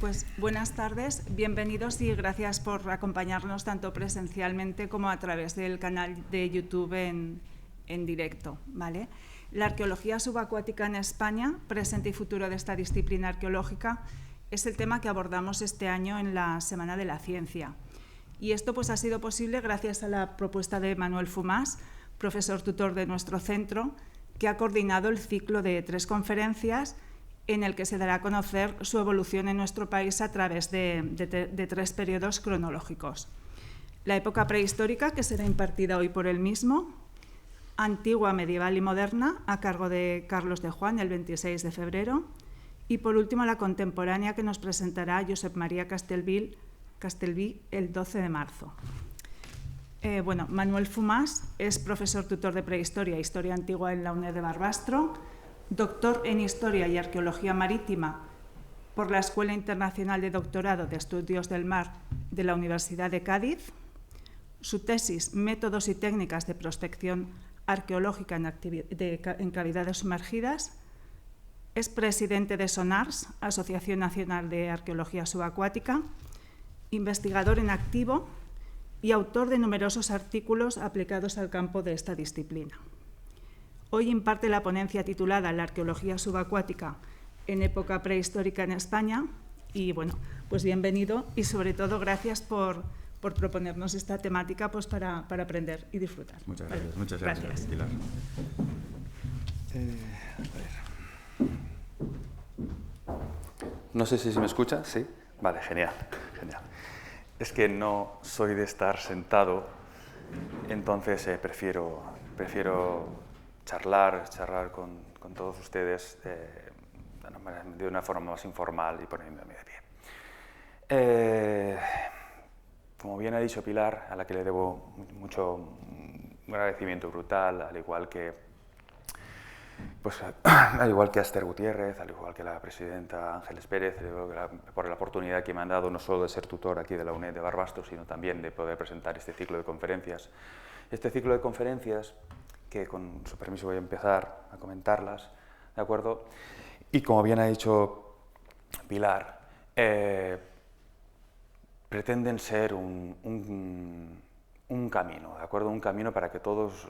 Pues buenas tardes, bienvenidos y gracias por acompañarnos tanto presencialmente como a través del canal de YouTube en directo, ¿vale? La arqueología subacuática en España, presente y futuro de esta disciplina arqueológica, es el tema que abordamos este año en la Semana de la Ciencia. Y esto pues, ha sido posible gracias a la propuesta de Manuel Fumás, profesor tutor de nuestro centro, que ha coordinado el ciclo de 3 conferencias en el que se dará a conocer su evolución en nuestro país a través de 3 periodos cronológicos. La época prehistórica, que será impartida hoy por él mismo, antigua, medieval y moderna, a cargo de Carlos de Juan, el 26 de febrero, y por último la contemporánea, que nos presentará Josep María Castellví el 12 de marzo. Manuel Fumás es profesor tutor de Prehistoria e Historia Antigua en la UNED de Barbastro, doctor en Historia y Arqueología Marítima por la Escuela Internacional de Doctorado de Estudios del Mar de la Universidad de Cádiz. Su tesis, Métodos y técnicas de prospección arqueológica en cavidades sumergidas. Es presidente de SONARS, Asociación Nacional de Arqueología Subacuática, investigador en activo y autor de numerosos artículos aplicados al campo de esta disciplina. Hoy imparte la ponencia titulada La arqueología subacuática en época prehistórica en España y, pues bienvenido y sobre todo gracias por proponernos esta temática pues para aprender y disfrutar. Muchas gracias, muchas gracias. Pilar. No sé si se me escucha, ¿sí? Vale, genial, genial. Es que no soy de estar sentado, entonces prefiero charlar con todos ustedes de una forma más informal y poniéndome de pie. Como bien ha dicho Pilar, a la que le debo un agradecimiento brutal, al igual que a Esther Gutiérrez, al igual que la presidenta Ángeles Pérez, por la oportunidad que me han dado no solo de ser tutor aquí de la UNED de Barbastro, sino también de poder presentar este ciclo de conferencias. Este ciclo de conferencias, que con su permiso voy a empezar a comentarlas, ¿de acuerdo? Y como bien ha dicho Pilar, pretenden ser un camino, ¿de acuerdo? Un camino para que todos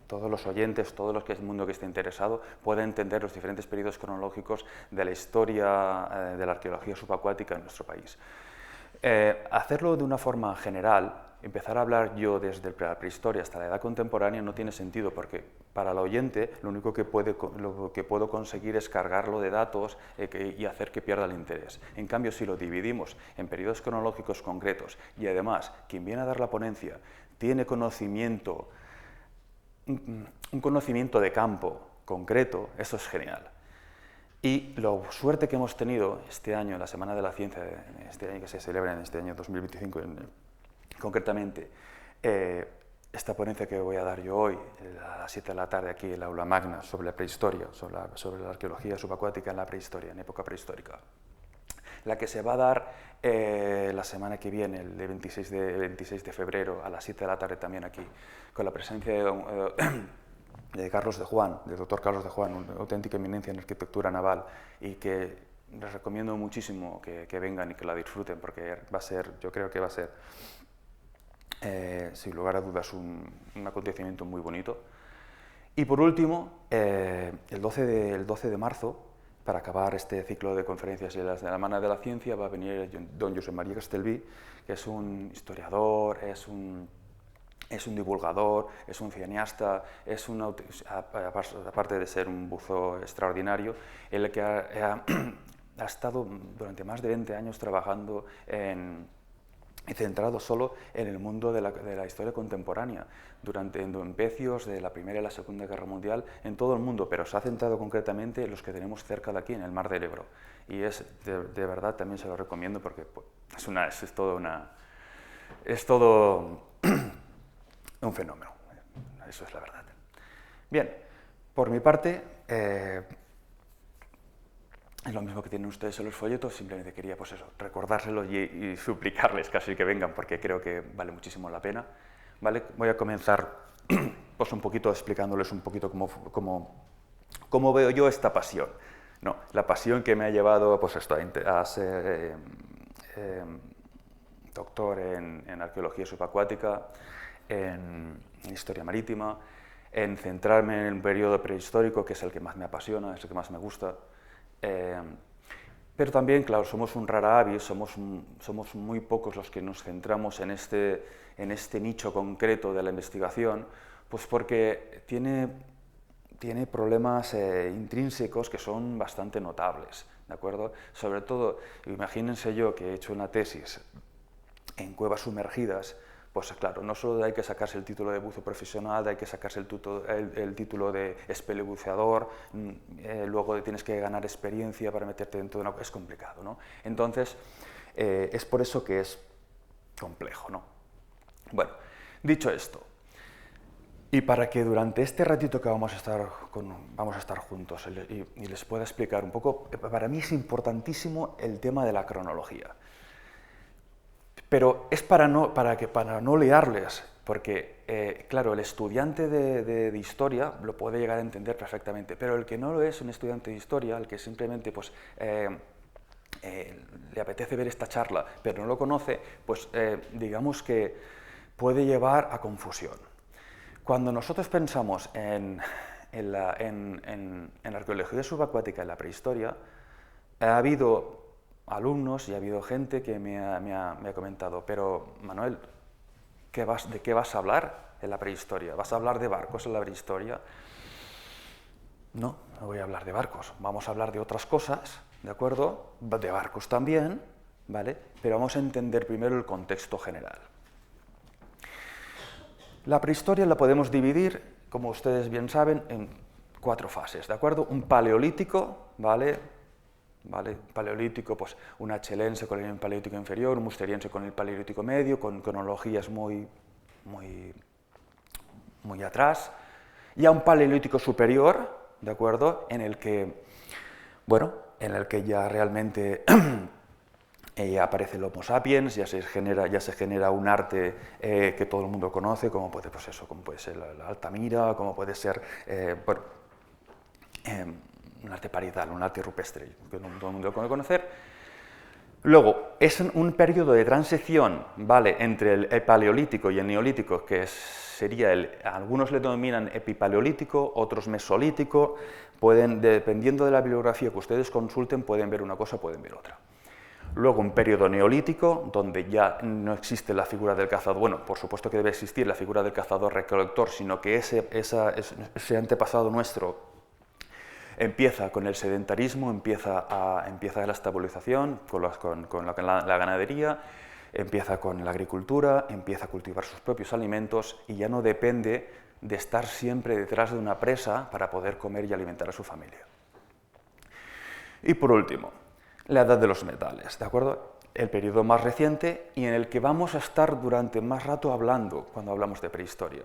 los oyentes, todos los que es el mundo que esté interesado, puedan entender los diferentes periodos cronológicos de la historia de la arqueología subacuática en nuestro país. Hacerlo de una forma general, empezar a hablar yo desde la prehistoria hasta la edad contemporánea no tiene sentido, porque para el oyente lo único que puedo conseguir es cargarlo de datos y hacer que pierda el interés. En cambio, si lo dividimos en periodos cronológicos concretos y además quien viene a dar la ponencia tiene conocimiento, un conocimiento de campo concreto, eso es genial. Y la suerte que hemos tenido este año, en la Semana de la Ciencia, este año que se celebra en este año 2025 concretamente, esta ponencia que voy a dar yo hoy, a las 7 de la tarde aquí en el aula magna, sobre la prehistoria, sobre la arqueología subacuática en la prehistoria, en época prehistórica. La que se va a dar la semana que viene, el 26 de febrero, a las 7 de la tarde también aquí, con la presencia de Carlos de Juan, del doctor Carlos de Juan, una auténtica eminencia en arquitectura naval, y que les recomiendo muchísimo que vengan y que la disfruten, porque yo creo que va a ser, sin lugar a dudas, un acontecimiento muy bonito. Y por último, el 12 de marzo, para acabar este ciclo de conferencias de la Semana de la Ciencia, va a venir don Josep María Castellví, que es un historiador, es un divulgador, es un cineasta, aparte de ser un buzo extraordinario, el que ha estado durante más de 20 años trabajando y centrado solo en el mundo de la historia contemporánea, en pecios de la Primera y la Segunda Guerra Mundial en todo el mundo, pero se ha centrado concretamente en los que tenemos cerca de aquí, en el Mar del Ebro. Y de verdad también se lo recomiendo, porque es todo un fenómeno, eso es la verdad. Bien, por mi parte, es lo mismo que tienen ustedes en los folletos, simplemente quería recordárselo y suplicarles casi que vengan, porque creo que vale muchísimo la pena. ¿Vale? Voy a comenzar un poquito explicándoles un poquito cómo veo yo esta pasión. No, la pasión que me ha llevado pues esto, a ser doctor en arqueología subacuática, en historia marítima, en centrarme en el periodo prehistórico, que es el que más me apasiona, es el que más me gusta. Pero también, claro, somos un rara avis, somos muy pocos los que nos centramos en este nicho concreto de la investigación, pues porque tiene problemas intrínsecos que son bastante notables, ¿de acuerdo? Sobre todo, imagínense yo que he hecho una tesis en cuevas sumergidas, pues claro, no solo hay que sacarse el título de buzo profesional, hay que sacarse el título de espelebuceador, luego tienes que ganar experiencia para meterte dentro de una... Es complicado, ¿no? Entonces, es por eso que es complejo, ¿no? Bueno, dicho esto, y para que durante este ratito que vamos a estar juntos y les pueda explicar un poco, para mí es importantísimo el tema de la cronología. Pero es para no liarles, porque, claro, el estudiante de historia lo puede llegar a entender perfectamente, pero el que no lo es un estudiante de historia, el que simplemente pues, le apetece ver esta charla, pero no lo conoce, pues digamos que puede llevar a confusión. Cuando nosotros pensamos en la arqueología subacuática en la prehistoria, ha habido alumnos y ha habido gente que me ha comentado, pero Manuel, ¿de qué vas a hablar en la prehistoria? ¿Vas a hablar de barcos en la prehistoria? No, no voy a hablar de barcos, vamos a hablar de otras cosas, ¿de acuerdo? De barcos también, ¿vale? Pero vamos a entender primero el contexto general. La prehistoria la podemos dividir, como ustedes bien saben, en 4 fases, ¿de acuerdo? Un paleolítico, ¿vale? Paleolítico, pues un achelense con el paleolítico inferior, un musteriense con el paleolítico medio, con cronologías muy atrás, y a un paleolítico superior, ¿de acuerdo? En el que ya realmente aparece el Homo sapiens, ya se genera un arte que todo el mundo conoce, como puede ser la Altamira, como puede ser un arte parietal, un arte rupestre, que todo el mundo puede conocer. Luego, es un periodo de transición, ¿vale?, entre el paleolítico y el neolítico, que sería algunos le denominan epipaleolítico, otros mesolítico. Dependiendo de la bibliografía que ustedes consulten, pueden ver una cosa, pueden ver otra. Luego un periodo neolítico, donde ya no existe la figura del cazador, bueno, por supuesto que debe existir la figura del cazador-recolector, sino que ese antepasado nuestro empieza con el sedentarismo, empieza la estabilización con la ganadería, empieza con la agricultura, empieza a cultivar sus propios alimentos y ya no depende de estar siempre detrás de una presa para poder comer y alimentar a su familia. Y por último, la edad de los metales, ¿de acuerdo? El periodo más reciente y en el que vamos a estar durante más rato hablando cuando hablamos de prehistoria.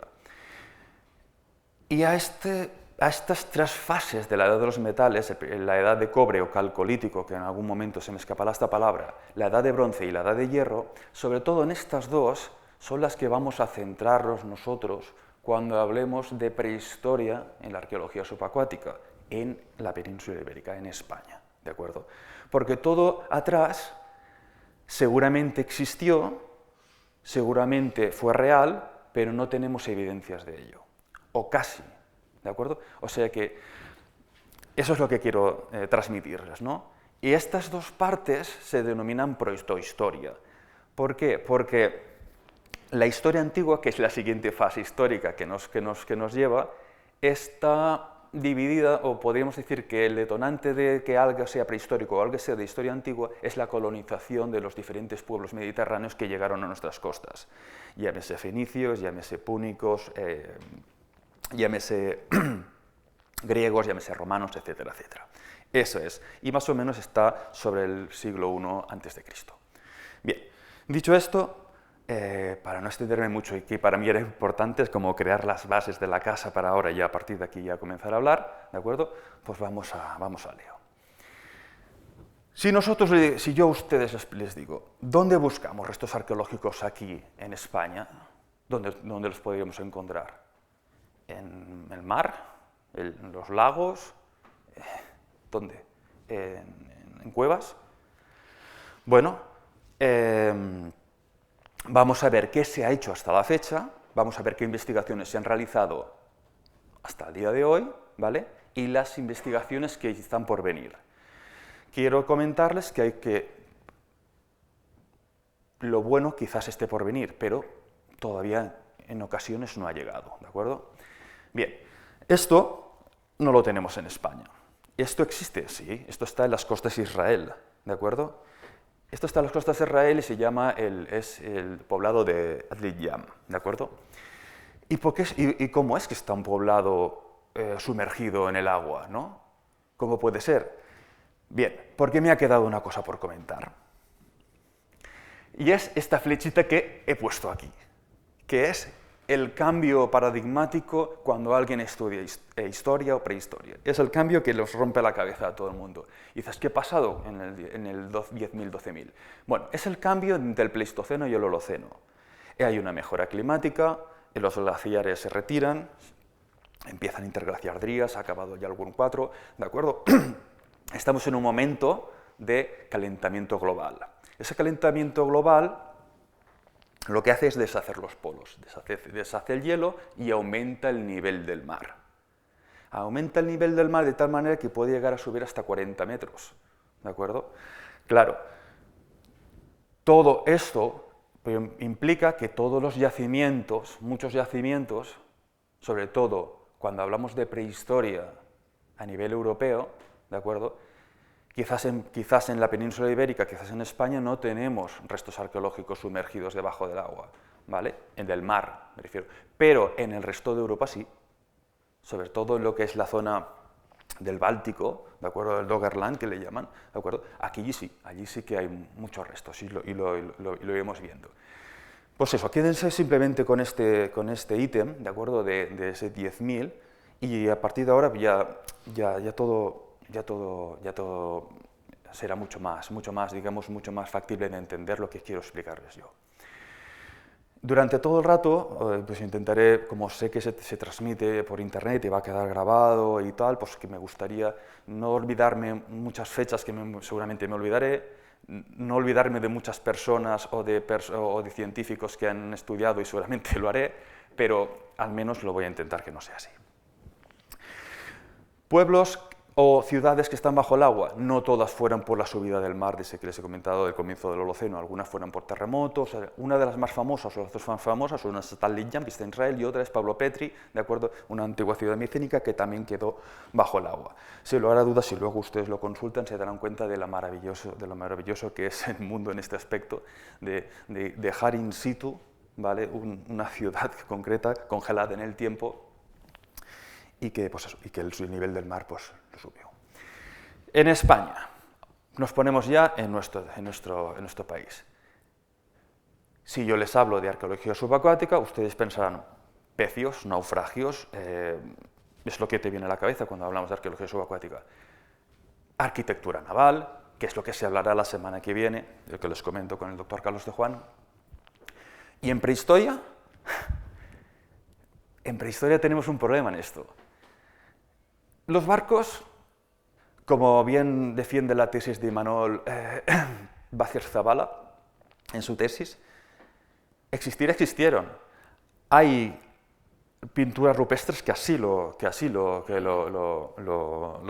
Y a estas 3 fases de la edad de los metales, la edad de cobre o calcolítico, que en algún momento se me escapará esta palabra, la edad de bronce y la edad de hierro, sobre todo en estas 2 son las que vamos a centrarnos nosotros cuando hablemos de prehistoria en la arqueología subacuática, en la península ibérica, en España, ¿de acuerdo? Porque todo atrás seguramente existió, seguramente fue real, pero no tenemos evidencias de ello, o casi, ¿de acuerdo? O sea que eso es lo que quiero transmitirles, ¿no? Y estas 2 partes se denominan prohistoria. ¿Por qué? Porque la historia antigua, que es la siguiente fase histórica que nos lleva, está dividida, o podríamos decir que el detonante de que algo sea prehistórico o algo sea de historia antigua es la colonización de los diferentes pueblos mediterráneos que llegaron a nuestras costas. Llámese fenicios, llámese púnicos, llámese griegos, llámese romanos, etcétera, etcétera. Eso es, y más o menos está sobre el siglo I a.C. Bien, dicho esto, para no extenderme mucho y que para mí era importante, es como crear las bases de la casa para ahora ya a partir de aquí ya comenzar a hablar, ¿de acuerdo? Pues vamos al lío. Si yo a ustedes les digo, ¿dónde buscamos restos arqueológicos aquí en España? ¿Dónde los podríamos encontrar? ¿En el mar? ¿En los lagos? ¿Dónde? en cuevas. Bueno, vamos a ver qué se ha hecho hasta la fecha, vamos a ver qué investigaciones se han realizado hasta el día de hoy, ¿vale? Y las investigaciones que están por venir. Quiero comentarles que lo bueno quizás esté por venir, pero todavía en ocasiones no ha llegado, ¿de acuerdo? Bien, esto no lo tenemos en España. ¿Esto existe? Sí, esto está en las costas de Israel, ¿de acuerdo? Esto está en las costas de Israel y se llama es el poblado de Adlit Yam, ¿de acuerdo? ¿Y cómo es que está un poblado sumergido en el agua, ¿no? ¿Cómo puede ser? Bien, porque me ha quedado una cosa por comentar. Y es esta flechita que he puesto aquí, que es el cambio paradigmático cuando alguien estudia historia o prehistoria. Es el cambio que los rompe la cabeza a todo el mundo. Y dices, ¿qué ha pasado en el 10.000, 12.000? Bueno, es el cambio entre el Pleistoceno y el Holoceno. Hay una mejora climática, los glaciares se retiran, empiezan a interglaciar Drías, ha acabado ya el Worm 4, ¿de acuerdo? Estamos en un momento de calentamiento global. Ese calentamiento global lo que hace es deshacer los polos, deshace el hielo y aumenta el nivel del mar. Aumenta el nivel del mar de tal manera que puede llegar a subir hasta 40 metros, ¿de acuerdo? Claro, todo esto implica que todos los yacimientos, muchos yacimientos, sobre todo cuando hablamos de prehistoria a nivel europeo, ¿de acuerdo? Quizás en la península ibérica, quizás en España, no tenemos restos arqueológicos sumergidos debajo del agua, ¿vale? En el mar, me refiero. Pero en el resto de Europa sí, sobre todo en lo que es la zona del Báltico, ¿de acuerdo? Del Doggerland, que le llaman, ¿de acuerdo? Allí sí que hay muchos restos y lo iremos viendo. Pues eso, quédense simplemente con este ítem, ¿de acuerdo? De ese 10.000, y a partir de ahora ya todo será mucho más, digamos, mucho más factible de entender lo que quiero explicarles yo. Durante todo el rato, pues intentaré, como sé que se transmite por internet y va a quedar grabado y tal, pues que me gustaría no olvidarme muchas fechas que seguramente me olvidaré, no olvidarme de muchas personas o de científicos que han estudiado y seguramente lo haré, pero al menos lo voy a intentar que no sea así. Pueblos o ciudades que están bajo el agua, no todas fueron por la subida del mar, desde que les he comentado del comienzo del Holoceno, algunas fueron por terremotos. Una de las más famosas, o las dos más famosas, una es Adlit Yam, que está en Israel, y otra es Pablo Petri, ¿de acuerdo? Una antigua ciudad micénica que también quedó bajo el agua. Sin lugar a dudas, si luego ustedes lo consultan, se darán cuenta de lo maravilloso que es el mundo en este aspecto, de dejar in situ, ¿vale? Una ciudad concreta, congelada en el tiempo, y que el nivel del mar pues, lo subió. En España, nos ponemos ya en nuestro país. Si yo les hablo de arqueología subacuática, ustedes pensarán, pecios, naufragios, es lo que te viene a la cabeza cuando hablamos de arqueología subacuática. Arquitectura naval, que es lo que se hablará la semana que viene, el que les comento con el doctor Carlos de Juan. Y en prehistoria tenemos un problema en esto. Los barcos, como bien defiende la tesis de Imanol Vázquez-Zavala en su tesis, existieron. Hay pinturas rupestres que así lo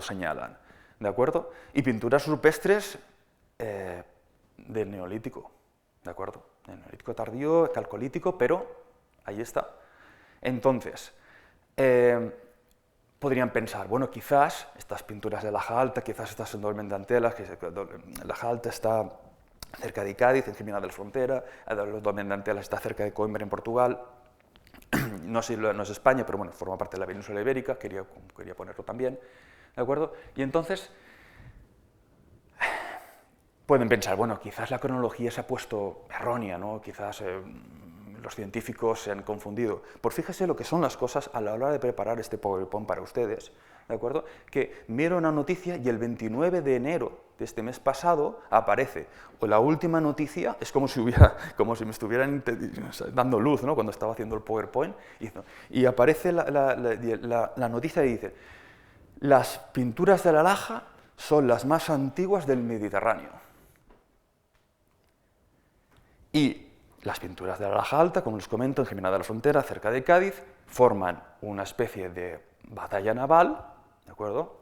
señalan, ¿de acuerdo? Y pinturas rupestres del Neolítico, ¿de acuerdo? Del Neolítico tardío, calcolítico, pero ahí está. Entonces, podrían pensar, bueno, quizás estas pinturas de Laja Alta, quizás estas en Dolmen de Antelas, que Laja Alta está cerca de Cádiz, en Jimena de la Frontera, Dolmen de Antelas está cerca de Coimbra, en Portugal, no es España, pero bueno, forma parte de la península ibérica, quería ponerlo también, ¿de acuerdo? Y entonces pueden pensar, bueno, quizás la cronología se ha puesto errónea, ¿no? Quizás los científicos se han confundido. Pues fíjese lo que son las cosas a la hora de preparar este PowerPoint para ustedes, ¿de acuerdo? Que miro una noticia y el 29 de enero de este mes pasado aparece. O la última noticia es como si me estuvieran dando luz, ¿no? Cuando estaba haciendo el PowerPoint. Y aparece la noticia y dice, las pinturas de la Laja son las más antiguas del Mediterráneo. Y las pinturas de la Laja Alta, como les comento, en Jimena de la Frontera, cerca de Cádiz, forman una especie de batalla naval, ¿de acuerdo?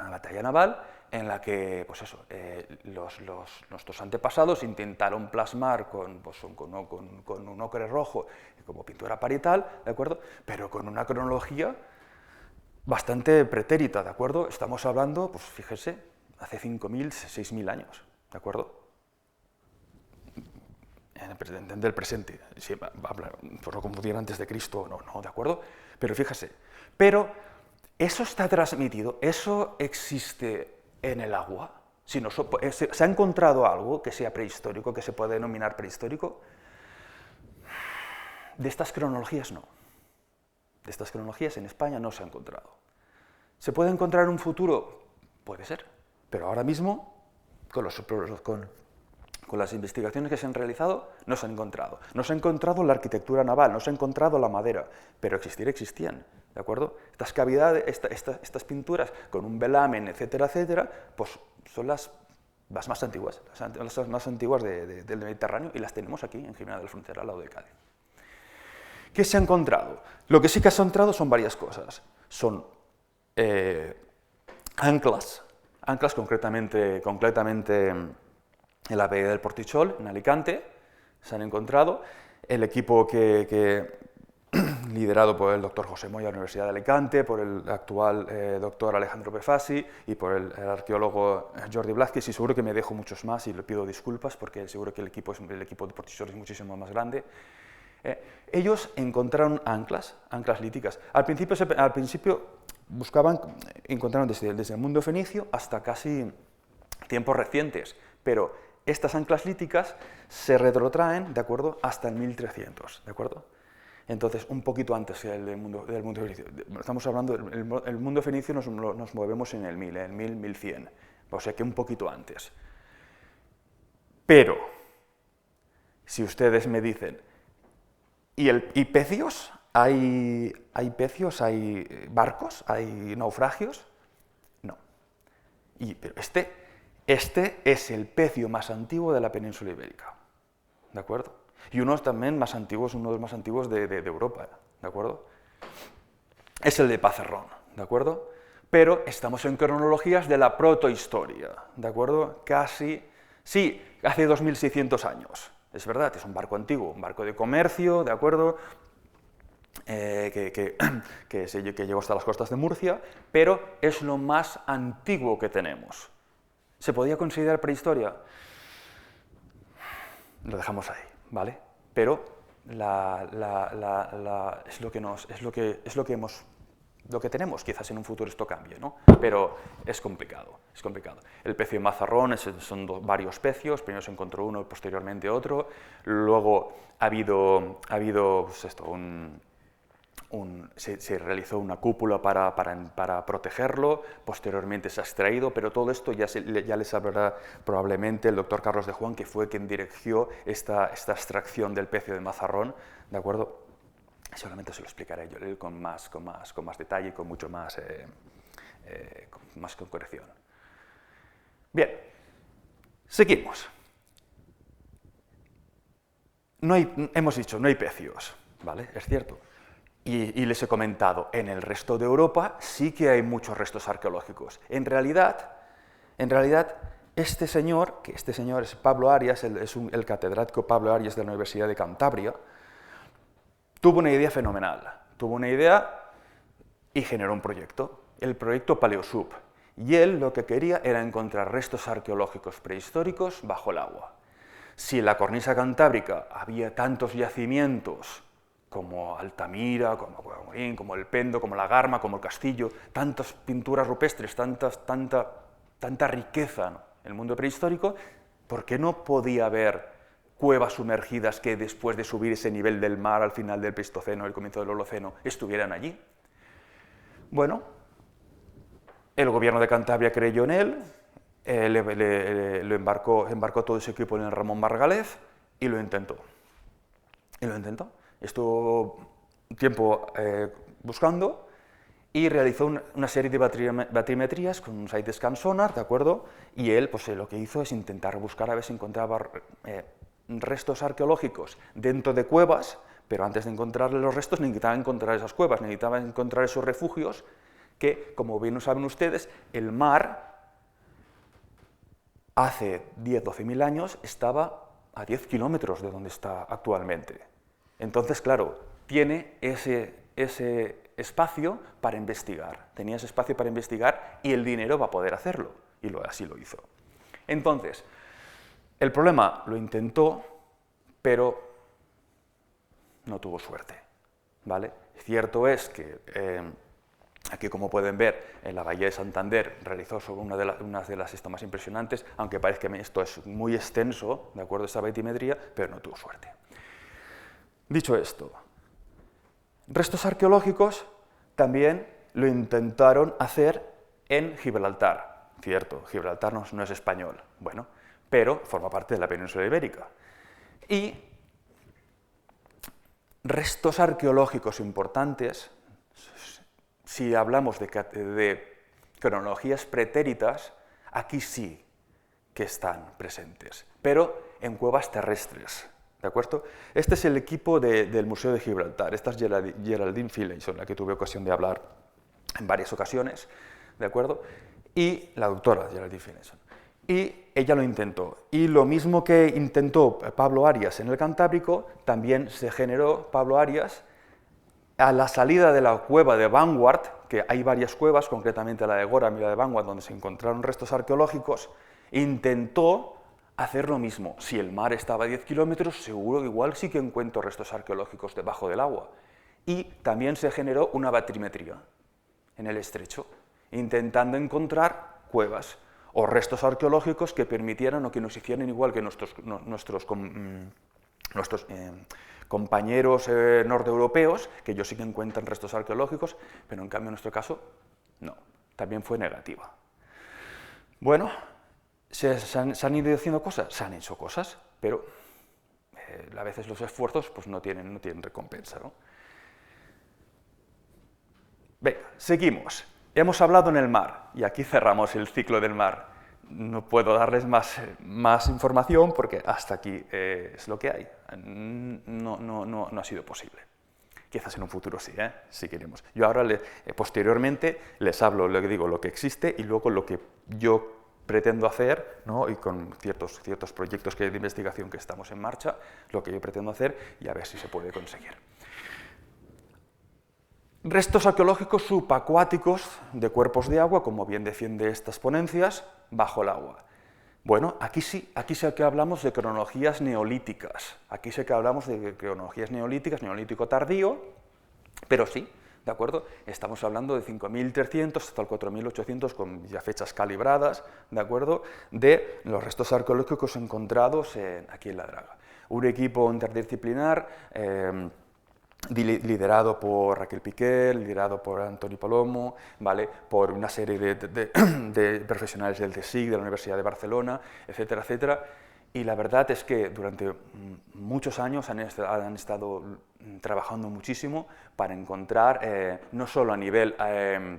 Una batalla naval en la que, pues eso, nuestros antepasados intentaron plasmar con un ocre rojo como pintura parietal, ¿de acuerdo? Pero con una cronología bastante pretérita, ¿de acuerdo? Estamos hablando, pues fíjese, hace 5.000, 6.000 años, ¿de acuerdo? Del presente, si va a hablar, por no confundir antes de Cristo o no, ¿de acuerdo? Pero fíjese, pero eso está transmitido, eso existe en el agua. Si se ha encontrado algo que sea prehistórico, que se puede denominar prehistórico, de estas cronologías no. De estas cronologías en España no se ha encontrado. ¿Se puede encontrar en un futuro? Puede ser, pero ahora mismo, con las investigaciones que se han realizado, no se han encontrado. No se ha encontrado la arquitectura naval, no se ha encontrado la madera, pero existían, ¿de acuerdo? Estas cavidades, estas pinturas con un velamen, etcétera, etcétera, pues son las más antiguas, las más antiguas del Mediterráneo, y las tenemos aquí, en Jimena de la Frontera, al lado de Cádiz. ¿Qué se ha encontrado? Lo que sí que se ha encontrado son varias cosas. Son anclas concretamente en la bahía del Portichol, en Alicante, se han encontrado. El equipo liderado por el doctor José Moya de la Universidad de Alicante, por el actual doctor Alejandro Befasi y por el arqueólogo Jordi Blázquez, y seguro que me dejo muchos más y le pido disculpas porque seguro que el equipo de Portichol es muchísimo más grande. Ellos encontraron anclas líticas. Al principio encontraron desde el mundo fenicio hasta casi tiempos recientes, pero estas anclas líticas se retrotraen, ¿de acuerdo?, hasta el 1300, ¿de acuerdo? Entonces, un poquito antes del mundo fenicio. Estamos hablando del mundo fenicio, nos movemos en el 1000, en 1100, o sea que un poquito antes. Pero, si ustedes me dicen, ¿y pecios? ¿Hay pecios? ¿Hay barcos? ¿Hay naufragios? No. Pero este es el pecio más antiguo de la península ibérica, ¿de acuerdo? Y uno de los más antiguos de Europa, ¿de acuerdo? Es el de Pazarrón, ¿de acuerdo? Pero estamos en cronologías de la protohistoria, ¿de acuerdo? Sí, hace 2600 años, es verdad, es un barco antiguo, un barco de comercio, ¿de acuerdo? Que llegó hasta las costas de Murcia, pero es lo más antiguo que tenemos. ¿Se podía considerar prehistoria? Lo dejamos ahí, ¿vale? Pero es lo que tenemos. Quizás en un futuro esto cambie, ¿no? Pero es complicado, es complicado. El pecio de Mazarrón son varios pecios, primero se encontró uno, posteriormente otro, luego ha habido pues se realizó una cúpula para protegerlo, posteriormente se ha extraído, pero todo esto ya les hablará probablemente el doctor Carlos de Juan, que fue quien dirigió esta extracción del pecio de Mazarrón, ¿de acuerdo? Seguramente se lo explicaré yo con más detalle y con mucho más concreción. Bien, seguimos. Hemos dicho, no hay pecios, ¿vale? Es cierto. Y les he comentado, en el resto de Europa sí que hay muchos restos arqueológicos. En realidad, este señor es Pablo Arias, el catedrático Pablo Arias de la Universidad de Cantabria, tuvo una idea fenomenal. Tuvo una idea y generó un proyecto, el proyecto Paleosub. Y él lo que quería era encontrar restos arqueológicos prehistóricos bajo el agua. Si en la cornisa cantábrica había tantos yacimientos como Altamira, como Guamorín, como el Pendo, como la Garma, como el Castillo, tantas pinturas rupestres, tanta riqueza, ¿no?, en el mundo prehistórico, ¿por qué no podía haber cuevas sumergidas que después de subir ese nivel del mar al final del Pleistoceno, el comienzo del Holoceno, estuvieran allí? Bueno, el gobierno de Cantabria creyó en él, embarcó todo ese equipo en el Ramón Margalef y lo intentó. Estuvo un tiempo buscando y realizó una serie de batimetrías con un side-scan sonar, ¿de acuerdo? Y él pues, lo que hizo es intentar buscar a ver si encontraba restos arqueológicos dentro de cuevas, pero antes de encontrar los restos necesitaba encontrar esas cuevas, necesitaba encontrar esos refugios que, como bien saben ustedes, el mar hace 10-12.000 años estaba a 10 kilómetros de donde está actualmente. Entonces, claro, tiene ese espacio para investigar, tenía ese espacio para investigar y el dinero va a poder hacerlo, y así lo hizo. Entonces, el problema lo intentó, pero no tuvo suerte, ¿vale? Cierto es que aquí, como pueden ver, en la Bahía de Santander realizó sobre una de las más impresionantes, aunque parece que esto es muy extenso, de acuerdo a esta batimetría, pero no tuvo suerte. Dicho esto, restos arqueológicos también lo intentaron hacer en Gibraltar. Cierto, Gibraltar no es español, bueno, pero forma parte de la península ibérica. Y restos arqueológicos importantes, si hablamos de cronologías pretéritas, aquí sí que están presentes, pero en cuevas terrestres, ¿de acuerdo? Este es el equipo del Museo de Gibraltar, esta es Geraldine Finlayson, la que tuve ocasión de hablar en varias ocasiones, ¿de acuerdo? Y la doctora Geraldine Finlayson. Y ella lo intentó. Y lo mismo que intentó Pablo Arias en el Cantábrico, también se generó Pablo Arias a la salida de la cueva de Vanguard, que hay varias cuevas, concretamente la de Gorham y la de Vanguard, donde se encontraron restos arqueológicos, intentó hacer lo mismo. Si el mar estaba a 10 kilómetros, seguro que igual sí que encuentro restos arqueológicos debajo del agua. Y también se generó una batimetría en el estrecho, intentando encontrar cuevas o restos arqueológicos que permitieran o que nos hicieran igual que nuestros compañeros norteeuropeos, que ellos sí que encuentran restos arqueológicos, pero en cambio en nuestro caso, no, también fue negativa. Bueno, ¿se han ido haciendo cosas? Se han hecho cosas, pero a veces los esfuerzos pues, no tienen recompensa, ¿no? Venga, seguimos. Hemos hablado en el mar, y aquí cerramos el ciclo del mar. No puedo darles más información porque hasta aquí es lo que hay. No ha sido posible. Quizás en un futuro sí, si queremos. Yo ahora, posteriormente, les hablo, lo que digo, lo que existe y luego lo que yo pretendo hacer, ¿no? Y con ciertos proyectos de investigación que estamos en marcha, lo que yo pretendo hacer y a ver si se puede conseguir. Restos arqueológicos subacuáticos de cuerpos de agua, como bien defiende estas ponencias, bajo el agua. Bueno, aquí sí que hablamos de cronologías neolíticas. Aquí sí que hablamos de cronologías neolíticas, neolítico tardío, pero sí, ¿de acuerdo? Estamos hablando de 5.300 hasta el 4.800 con ya fechas calibradas, ¿de acuerdo? De los restos arqueológicos encontrados aquí en La Draga. Un equipo interdisciplinar liderado por Raquel Piqué, liderado por Antoni Palomo, ¿vale? Por una serie de profesionales del CSIC, de la Universidad de Barcelona, etcétera, etcétera. Y la verdad es que durante muchos años han estado trabajando muchísimo para encontrar, no solo a nivel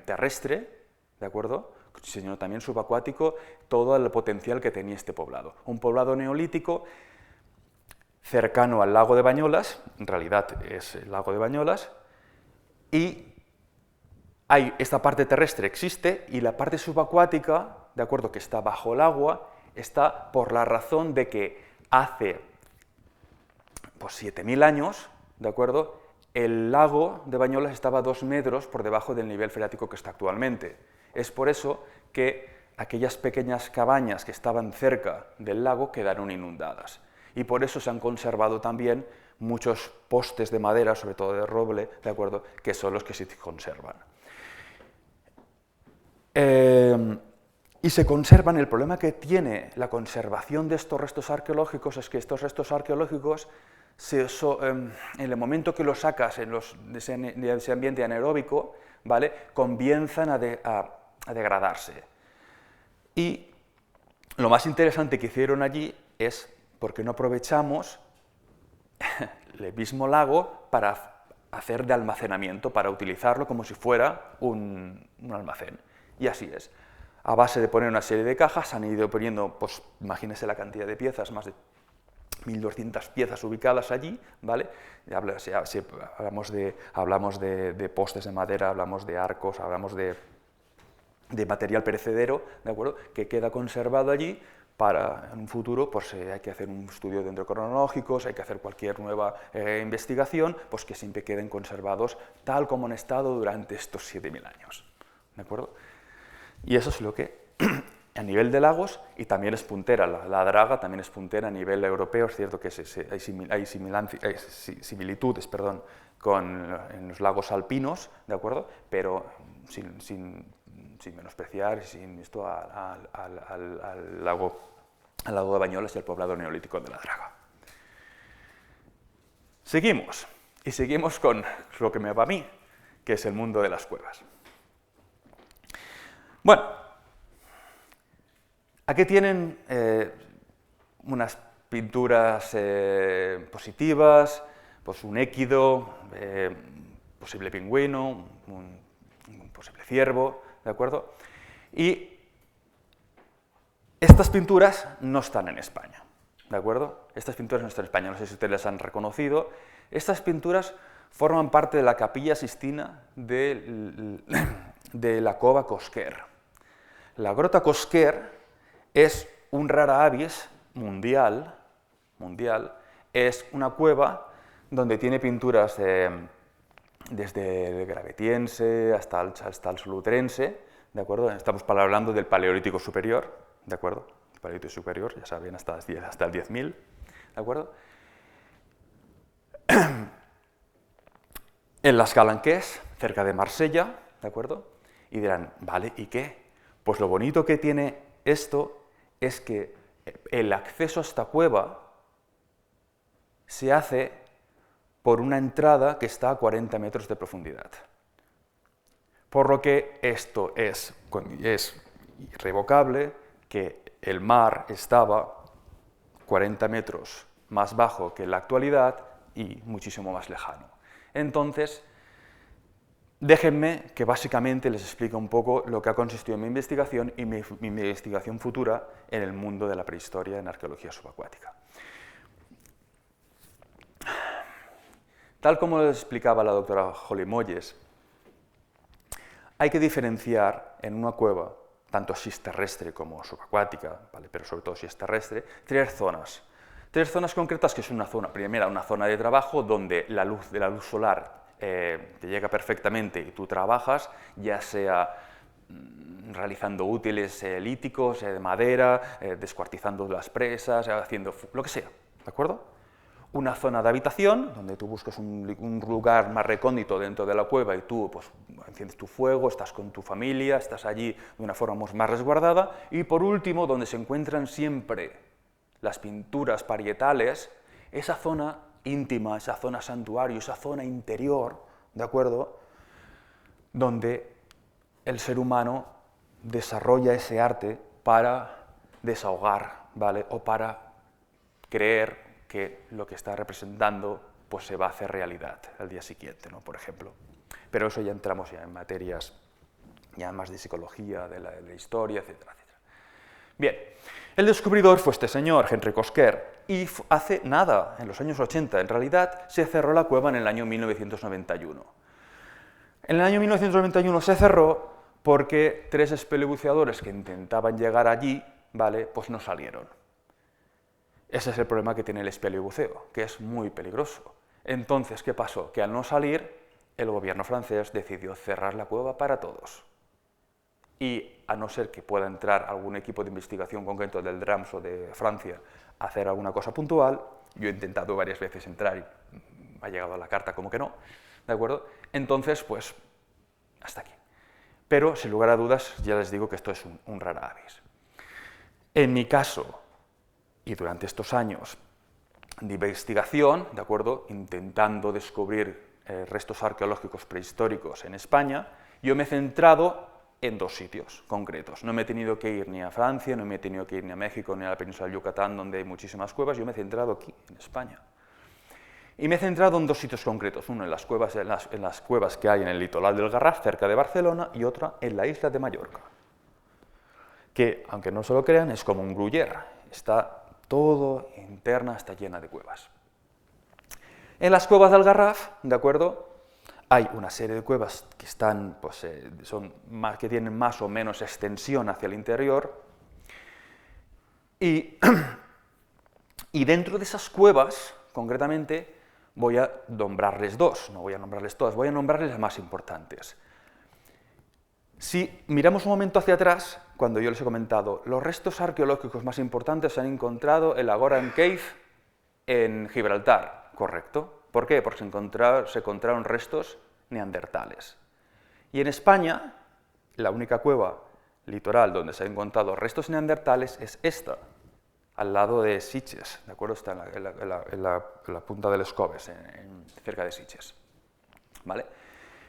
terrestre, ¿de acuerdo?, sino también subacuático, todo el potencial que tenía este poblado. Un poblado neolítico cercano al lago de Bañolas, en realidad es el lago de Bañolas, y esta parte terrestre existe, y la parte subacuática, de acuerdo, que está bajo el agua, está por la razón de que hace pues, 7.000 años, de acuerdo, el lago de Bañolas estaba a 2 metros por debajo del nivel freático que está actualmente. Es por eso que aquellas pequeñas cabañas que estaban cerca del lago quedaron inundadas. Y por eso se han conservado también muchos postes de madera, sobre todo de roble, ¿de acuerdo?, que son los que se conservan. Y se conservan, el problema que tiene la conservación de estos restos arqueológicos es que estos restos arqueológicos, en el momento que los sacas de ese ambiente anaeróbico, ¿vale?, comienzan a degradarse. Y lo más interesante que hicieron allí es porque no aprovechamos el mismo lago para hacer de almacenamiento para utilizarlo como si fuera un almacén. Y así es. A base de poner una serie de cajas, han ido poniendo, pues imagínense la cantidad de piezas, más de 1.200 piezas ubicadas allí, ¿vale? Hablamos de postes de madera, hablamos de arcos, hablamos de material perecedero, ¿de acuerdo?, que queda conservado allí para, en un futuro, pues hay que hacer un estudio dendrocronológico, hay que hacer cualquier nueva investigación, pues que siempre queden conservados tal como han estado durante estos 7.000 años, ¿de acuerdo? Y eso es lo que, a nivel de lagos, y también es puntera, la draga también es puntera a nivel europeo. Es cierto que hay similitudes, perdón, en los lagos alpinos, ¿de acuerdo?, pero sin menospreciar, sin esto al lago de Bañolas y al poblado neolítico de la Draga. Seguimos, y seguimos con lo que me va a mí, que es el mundo de las cuevas. Bueno, aquí tienen unas pinturas positivas, pues un équido, posible pingüino, un posible ciervo, ¿de acuerdo? Y estas pinturas no están en España, ¿de acuerdo? Estas pinturas no están en España, no sé si ustedes las han reconocido. Estas pinturas forman parte de la Capilla Sistina de la Cova Cosquer. La Grota Cosquer es un rara avis mundial, es una cueva donde tiene pinturas desde el Gravetiense hasta el Solutrense, ¿de acuerdo? Estamos hablando del Paleolítico Superior, ¿de acuerdo? El Paleolítico Superior, ya saben, hasta el 10.000, ¿de acuerdo? En las Calanques, cerca de Marsella, ¿de acuerdo? Y dirán, vale, ¿y qué? Pues lo bonito que tiene esto es que el acceso a esta cueva se hace por una entrada que está a 40 metros de profundidad. Por lo que esto es irrevocable, que el mar estaba 40 metros más bajo que en la actualidad y muchísimo más lejano. Entonces, déjenme que básicamente les explique un poco lo que ha consistido mi investigación y mi investigación futura en el mundo de la prehistoria en arqueología subacuática. Tal como les explicaba la doctora Holly Moyes, hay que diferenciar en una cueva, tanto si es terrestre como subacuática, ¿vale?, pero sobre todo si es terrestre, tres zonas. Tres zonas concretas, que es una zona, primera, una zona de trabajo donde la luz solar te llega perfectamente y tú trabajas, ya sea realizando útiles líticos, de madera, descuartizando las presas, haciendo lo que sea, ¿de acuerdo? Una zona de habitación, donde tú buscas un lugar más recóndito dentro de la cueva y tú pues, enciendes tu fuego, estás con tu familia, estás allí de una forma más resguardada. Y por último, donde se encuentran siempre las pinturas parietales, esa zona íntima, esa zona santuario, esa zona interior, ¿de acuerdo?, donde el ser humano desarrolla ese arte para desahogar, ¿vale?, o para creer que lo que está representando pues, se va a hacer realidad al día siguiente, ¿no?, por ejemplo. Pero eso ya entramos ya en materias ya más de psicología, de la historia, etcétera, etcétera. Bien, el descubridor fue este señor, Henry Cosquer, y hace nada, en los años 80, en realidad, se cerró la cueva en el año 1991. En el año 1991 se cerró porque 3 espeleobuceadores que intentaban llegar allí, ¿vale?, pues no salieron. Ese es el problema que tiene el espeleobuceo, que es muy peligroso. Entonces, ¿qué pasó? Que al no salir, el gobierno francés decidió cerrar la cueva para todos. Y a no ser que pueda entrar algún equipo de investigación concreto del DRAMS o de Francia a hacer alguna cosa puntual, yo he intentado varias veces entrar y ha llegado a la carta como que no, ¿de acuerdo? Entonces, pues, hasta aquí. Pero, sin lugar a dudas, ya les digo que esto es un rara avis. En mi caso, y durante estos años de investigación, ¿de acuerdo?, intentando descubrir restos arqueológicos prehistóricos en España, yo me he centrado en 2 sitios concretos. No me he tenido que ir ni a Francia, no me he tenido que ir ni a México, ni a la península de Yucatán, donde hay muchísimas cuevas, yo me he centrado aquí, en España. Y me he centrado en dos sitios concretos, uno en las cuevas que hay en el litoral del Garraf, cerca de Barcelona, y otra en la isla de Mallorca, que, aunque no se lo crean, es como un Gruyère, está todo interna, está llena de cuevas. En las cuevas del Garraf, ¿de acuerdo?, hay una serie de cuevas que están, pues, que tienen más o menos extensión hacia el interior, y dentro de esas cuevas, concretamente, voy a nombrarles dos, no voy a nombrarles todas, voy a nombrarles las más importantes. Si miramos un momento hacia atrás, cuando yo les he comentado, los restos arqueológicos más importantes se han encontrado en la Goran Cave en Gibraltar, ¿correcto? ¿Por qué? Porque se encontraron restos neandertales. Y en España, la única cueva litoral donde se han encontrado restos neandertales es esta, al lado de Sitges, ¿de acuerdo? Está en la punta del Escobes, cerca de Sitges, ¿vale?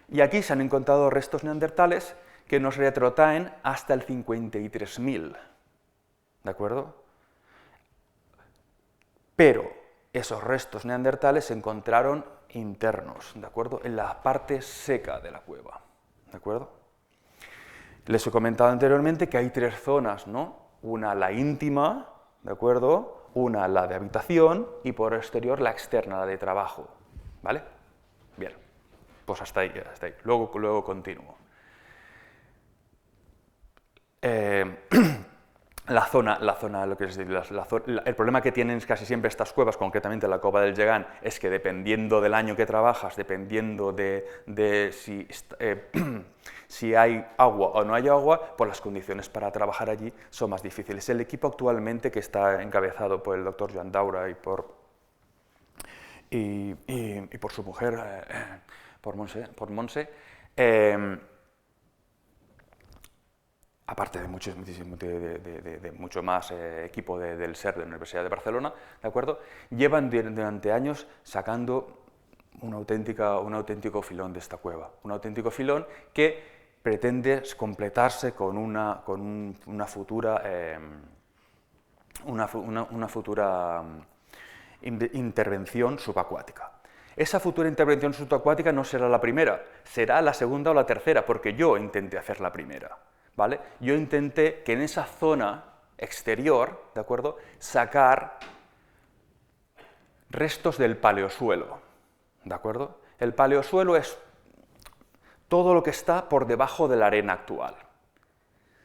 Y aquí se han encontrado restos neandertales que nos retrotraen hasta el 53.000, ¿de acuerdo? Pero esos restos neandertales se encontraron internos, ¿de acuerdo?, en la parte seca de la cueva, ¿de acuerdo? Les he comentado anteriormente que hay tres zonas, ¿no? Una, la íntima, ¿de acuerdo?, una, la de habitación, y por exterior, la externa, la de trabajo, ¿vale? Bien, pues hasta ahí. Luego continúo. El problema que tienen casi siempre estas cuevas, concretamente la Cova del Gegant, es que dependiendo del año que trabajas, dependiendo de si hay agua o no hay agua, pues las condiciones para trabajar allí son más difíciles. El equipo actualmente, que está encabezado por el doctor Joan Daura y por su mujer, por Montse, aparte de mucho más equipo del SER de la Universidad de Barcelona, ¿de acuerdo?, llevan durante años sacando un auténtico filón de esta cueva, un auténtico filón que pretende completarse con una futura intervención subacuática. Esa futura intervención subacuática no será la primera, será la segunda o la tercera, porque yo intenté hacer la primera, ¿vale? Yo intenté que en esa zona exterior, ¿de acuerdo?, sacar restos del paleosuelo, ¿de acuerdo? El paleosuelo es todo lo que está por debajo de la arena actual.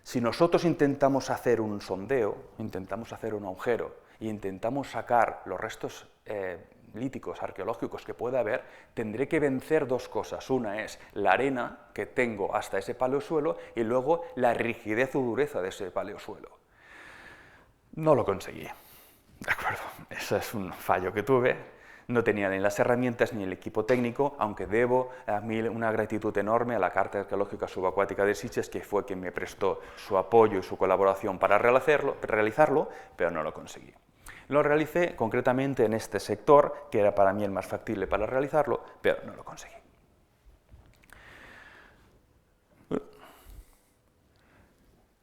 Si nosotros intentamos hacer un sondeo, intentamos hacer un agujero e intentamos sacar los restos líticos, arqueológicos que pueda haber, tendré que vencer dos cosas. Una es la arena que tengo hasta ese paleosuelo y luego la rigidez o dureza de ese paleosuelo. No lo conseguí, ¿de acuerdo? Ese es un fallo que tuve. No tenía ni las herramientas ni el equipo técnico, aunque debo a mí una gratitud enorme a la Carta Arqueológica Subacuática de Sitges, que fue quien me prestó su apoyo y su colaboración para realizarlo, pero no lo conseguí. Lo realicé concretamente en este sector, que era para mí el más factible para realizarlo, pero no lo conseguí.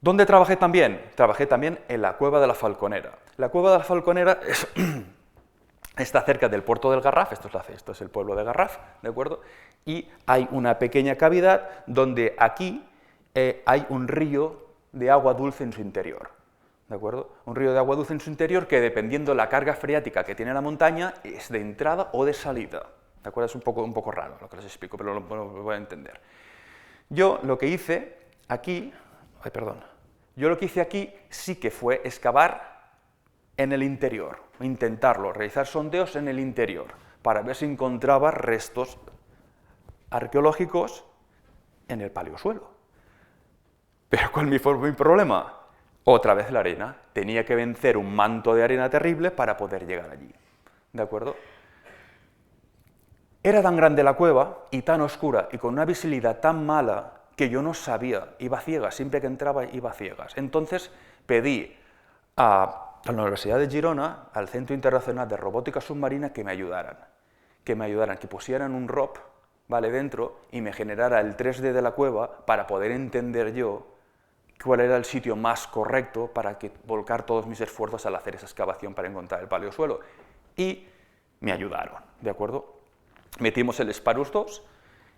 ¿Dónde trabajé también? Trabajé también en la Cueva de la Falconera. La Cueva de la Falconera está cerca del puerto del Garraf, esto es el pueblo de Garraf, ¿de acuerdo? Y hay una pequeña cavidad donde aquí hay un río de agua dulce en su interior, ¿de acuerdo? Un río de agua dulce en su interior que, dependiendo de la carga freática que tiene la montaña, es de entrada o de salida, ¿de acuerdo? Es un poco raro lo que les explico, pero lo voy a entender. Yo lo que hice aquí sí que fue excavar en el interior, intentarlo, realizar sondeos en el interior, para ver si encontraba restos arqueológicos en el paleosuelo. Pero ¿cuál fue mi problema? Otra vez la arena. Tenía que vencer un manto de arena terrible para poder llegar allí, ¿de acuerdo? Era tan grande la cueva y tan oscura y con una visibilidad tan mala que yo no sabía, iba a ciegas, siempre que entraba iba a ciegas. Entonces pedí a la Universidad de Girona, al Centro Internacional de Robótica Submarina, que me ayudaran, que pusieran un ROP, ¿vale?, dentro y me generara el 3D de la cueva para poder entender yo cuál era el sitio más correcto para volcar todos mis esfuerzos al hacer esa excavación para encontrar el paleosuelo. Y me ayudaron, ¿de acuerdo? Metimos el Sparus 2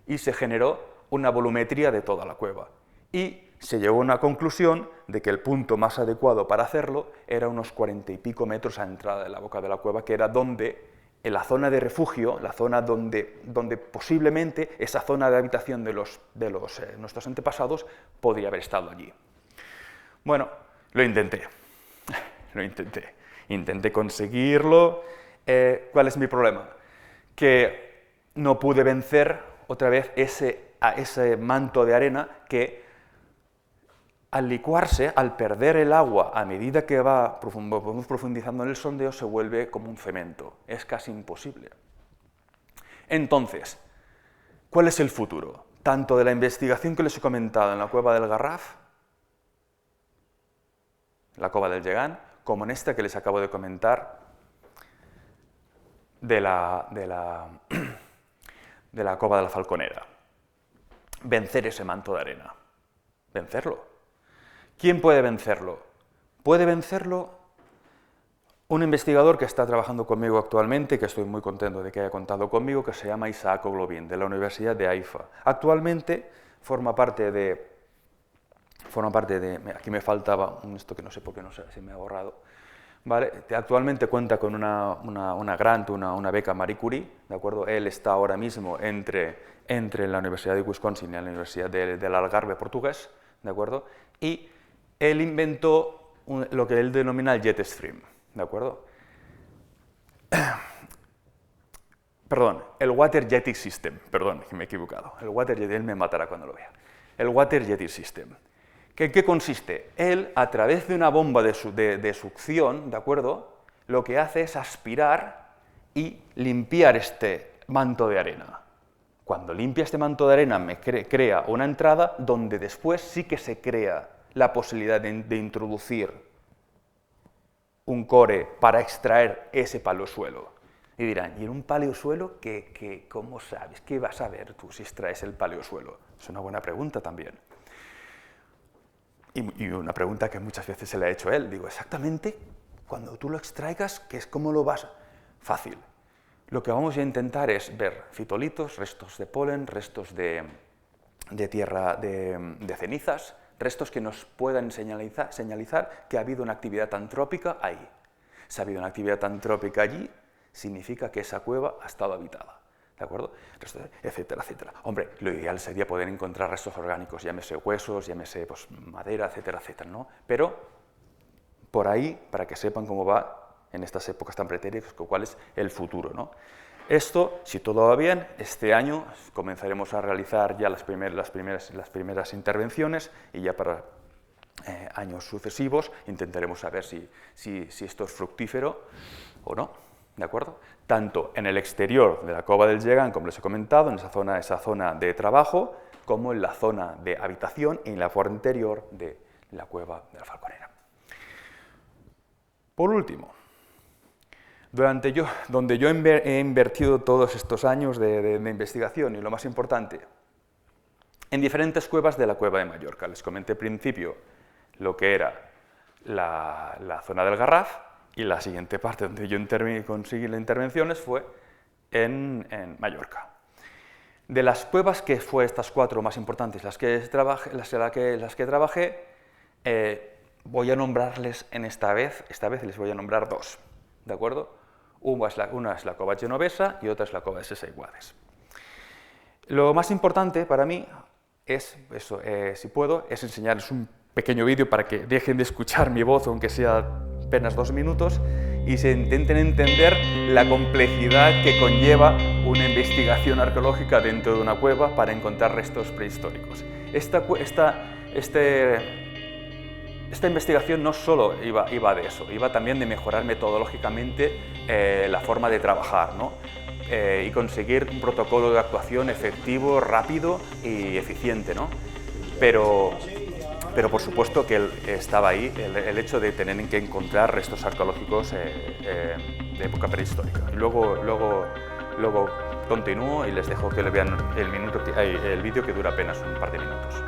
y se generó una volumetría de toda la cueva. Y se llegó a una conclusión de que el punto más adecuado para hacerlo era unos 40 y pico metros a la entrada de la boca de la cueva, que era donde, en la zona de refugio, la zona donde posiblemente esa zona de habitación de nuestros antepasados podría haber estado allí. Bueno, lo intenté. Intenté conseguirlo. ¿Cuál es mi problema? Que no pude vencer otra vez a ese manto de arena que, al licuarse, al perder el agua a medida que vamos profundizando en el sondeo, se vuelve como un cemento. Es casi imposible. Entonces, ¿cuál es el futuro? Tanto de la investigación que les he comentado en la cueva del Garraf, la cova del Llegán, como en esta que les acabo de comentar de la cova de la Falconera. Vencer ese manto de arena. Vencerlo. ¿Quién puede vencerlo? Puede vencerlo un investigador que está trabajando conmigo actualmente, que estoy muy contento de que haya contado conmigo, que se llama Isaac Oglobin, de la Universidad de Haifa. Actualmente forma parte de... Aquí me faltaba esto que no sé por qué no sé, se me ha borrado. ¿Vale? Actualmente cuenta con una grant, una beca Marie Curie, ¿de acuerdo? Él está ahora mismo entre la Universidad de Wisconsin y la Universidad del Algarve portugués, ¿de acuerdo? Y él inventó lo que él denomina el jet stream, ¿de acuerdo? Perdón, el water jetting system, perdón, que me he equivocado. El water jetting, él me matará cuando lo vea. El water jetting system. ¿En qué consiste? Él, a través de una bomba de succión, ¿de acuerdo?, lo que hace es aspirar y limpiar este manto de arena. Cuando limpia este manto de arena, me crea una entrada donde después sí que se crea la posibilidad de introducir un core para extraer ese paleosuelo. Y dirán, ¿y en un paleosuelo cómo sabes? ¿Qué vas a ver tú si extraes el paleosuelo? Es una buena pregunta también. Y una pregunta que muchas veces se le ha hecho a él. Digo, exactamente, cuando tú lo extraigas, ¿cómo lo vas? Fácil. Lo que vamos a intentar es ver fitolitos, restos de polen, restos de tierra, de cenizas, restos que nos puedan señalizar que ha habido una actividad antrópica ahí. Si ha habido una actividad antrópica allí, significa que esa cueva ha estado habitada. ¿De acuerdo? Etcétera, etcétera. Hombre, lo ideal sería poder encontrar restos orgánicos, llámese huesos, llámese pues, madera, etcétera, etcétera, ¿no? Pero por ahí, para que sepan cómo va en estas épocas tan pretéritas, cuál es el futuro, ¿no? Esto, si todo va bien, este año comenzaremos a realizar ya las primeras intervenciones y ya para años sucesivos intentaremos saber si esto es fructífero o no. ¿De acuerdo? Tanto en el exterior de la cova del Llegán, como les he comentado, en esa zona de trabajo, como en la zona de habitación y en la parte interior de la cueva de la Falconera. Por último, donde yo he invertido todos estos años de investigación, y lo más importante, en diferentes cuevas de la cueva de Mallorca. Les comenté al principio lo que era la zona del Garraf, y la siguiente parte donde yo conseguí las intervenciones fue en Mallorca. De las cuevas que fue estas 4 más importantes, las que trabajé, voy a nombrarles esta vez les voy a nombrar 2, ¿de acuerdo? Una es la cova genovesa y otra es la cova de Sesaiguades. Lo más importante para mí es, si puedo, es enseñarles un pequeño vídeo para que dejen de escuchar mi voz, aunque sea apenas 2 minutos, y se intenten entender la complejidad que conlleva una investigación arqueológica dentro de una cueva para encontrar restos prehistóricos. Esta investigación no solo iba de eso, iba también de mejorar metodológicamente la forma de trabajar, ¿no? Y conseguir un protocolo de actuación efectivo, rápido y eficiente, ¿no? Pero por supuesto que estaba ahí el hecho de tener que encontrar restos arqueológicos de época prehistórica. Y luego continúo y les dejo que le vean el vídeo, que dura apenas un par de minutos.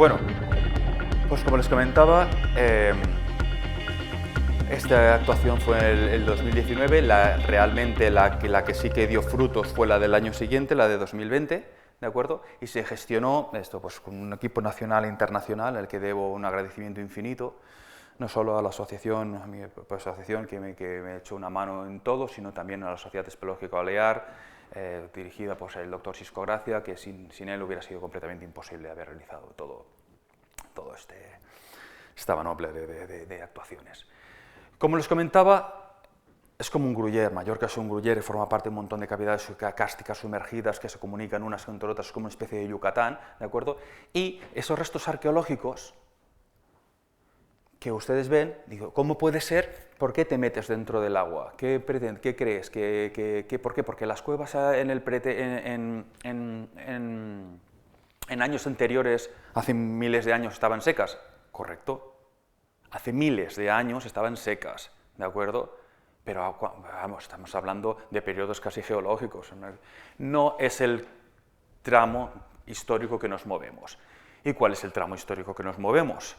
Bueno, pues como les comentaba, esta actuación fue el 2019, realmente la que sí que dio frutos fue la del año siguiente, la de 2020, ¿de acuerdo? Y se gestionó esto pues, con un equipo nacional e internacional al que debo un agradecimiento infinito, no solo a la asociación, a mi asociación que me echó una mano en todo, sino también a la Sociedad Espeleológica Balear, dirigida por el doctor Sisco Gracia, que sin él hubiera sido completamente imposible haber realizado todo esta manopla de actuaciones. Como les comentaba, es como un gruyer. Mallorca es un gruyer y forma parte de un montón de cavidades cársticas sumergidas que se comunican unas con otras, es como una especie de Yucatán, ¿de acuerdo? Y esos restos arqueológicos que ustedes ven, digo, ¿cómo puede ser? ¿Por qué te metes dentro del agua? ¿Qué crees? ¿Por qué? Porque las cuevas en años anteriores, hace miles de años, estaban secas. Correcto. Hace miles de años estaban secas, ¿de acuerdo? Pero vamos, estamos hablando de periodos casi geológicos. No es el tramo histórico que nos movemos. ¿Y cuál es el tramo histórico que nos movemos?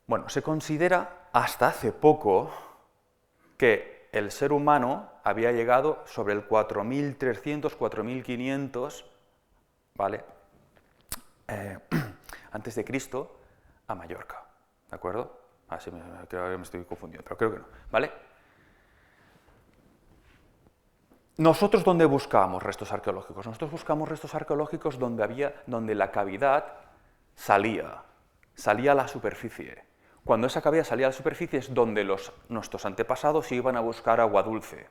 Bueno, se considera hasta hace poco que el ser humano había llegado sobre el 4300, 4500, ¿vale? Antes de Cristo, a Mallorca. ¿De acuerdo? Sí, creo que me estoy confundiendo, pero creo que no, ¿vale? ¿Nosotros dónde buscamos restos arqueológicos? Nosotros buscamos restos arqueológicos donde la cavidad salía a la superficie. Cuando esa cavidad salía a la superficie es donde nuestros antepasados iban a buscar agua dulce,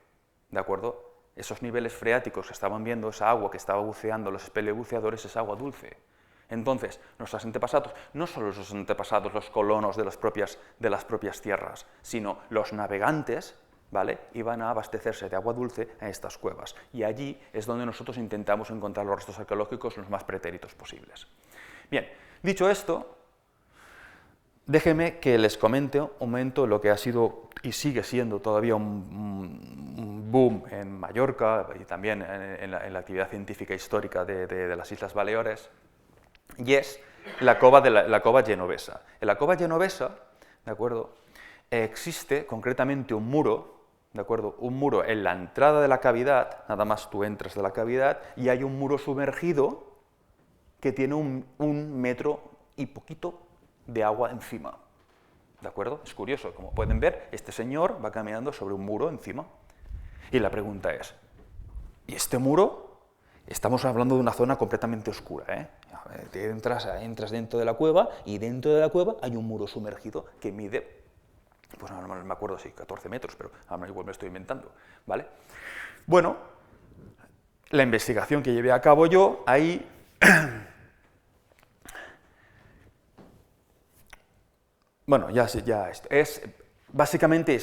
¿de acuerdo? Esos niveles freáticos que estaban viendo, esa agua que estaba buceando los espeleobuceadores, es agua dulce. Entonces, nuestros antepasados, no solo los antepasados, los colonos de las propias tierras, sino los navegantes, ¿vale?, iban a abastecerse de agua dulce en estas cuevas. Y allí es donde nosotros intentamos encontrar los restos arqueológicos los más pretéritos posibles. Bien, dicho esto, déjenme que les comente un momento lo que ha sido y sigue siendo todavía un boom en Mallorca y también en la actividad científica histórica de las Islas Baleares, y es la cova genovesa. En la cova genovesa, ¿de acuerdo?, existe concretamente un muro, ¿de acuerdo?, un muro en la entrada de la cavidad, nada más tú entras de la cavidad, y hay un muro sumergido que tiene un metro y poquito de agua encima, ¿de acuerdo? Es curioso, como pueden ver, este señor va caminando sobre un muro encima. Y la pregunta es, ¿y este muro? Estamos hablando de una zona completamente oscura, ¿eh? Entras dentro de la cueva y dentro de la cueva hay un muro sumergido que mide, pues no me acuerdo si 14 metros, pero ahora igual me estoy inventando, ¿vale? Bueno, la investigación que llevé a cabo yo ahí bueno, básicamente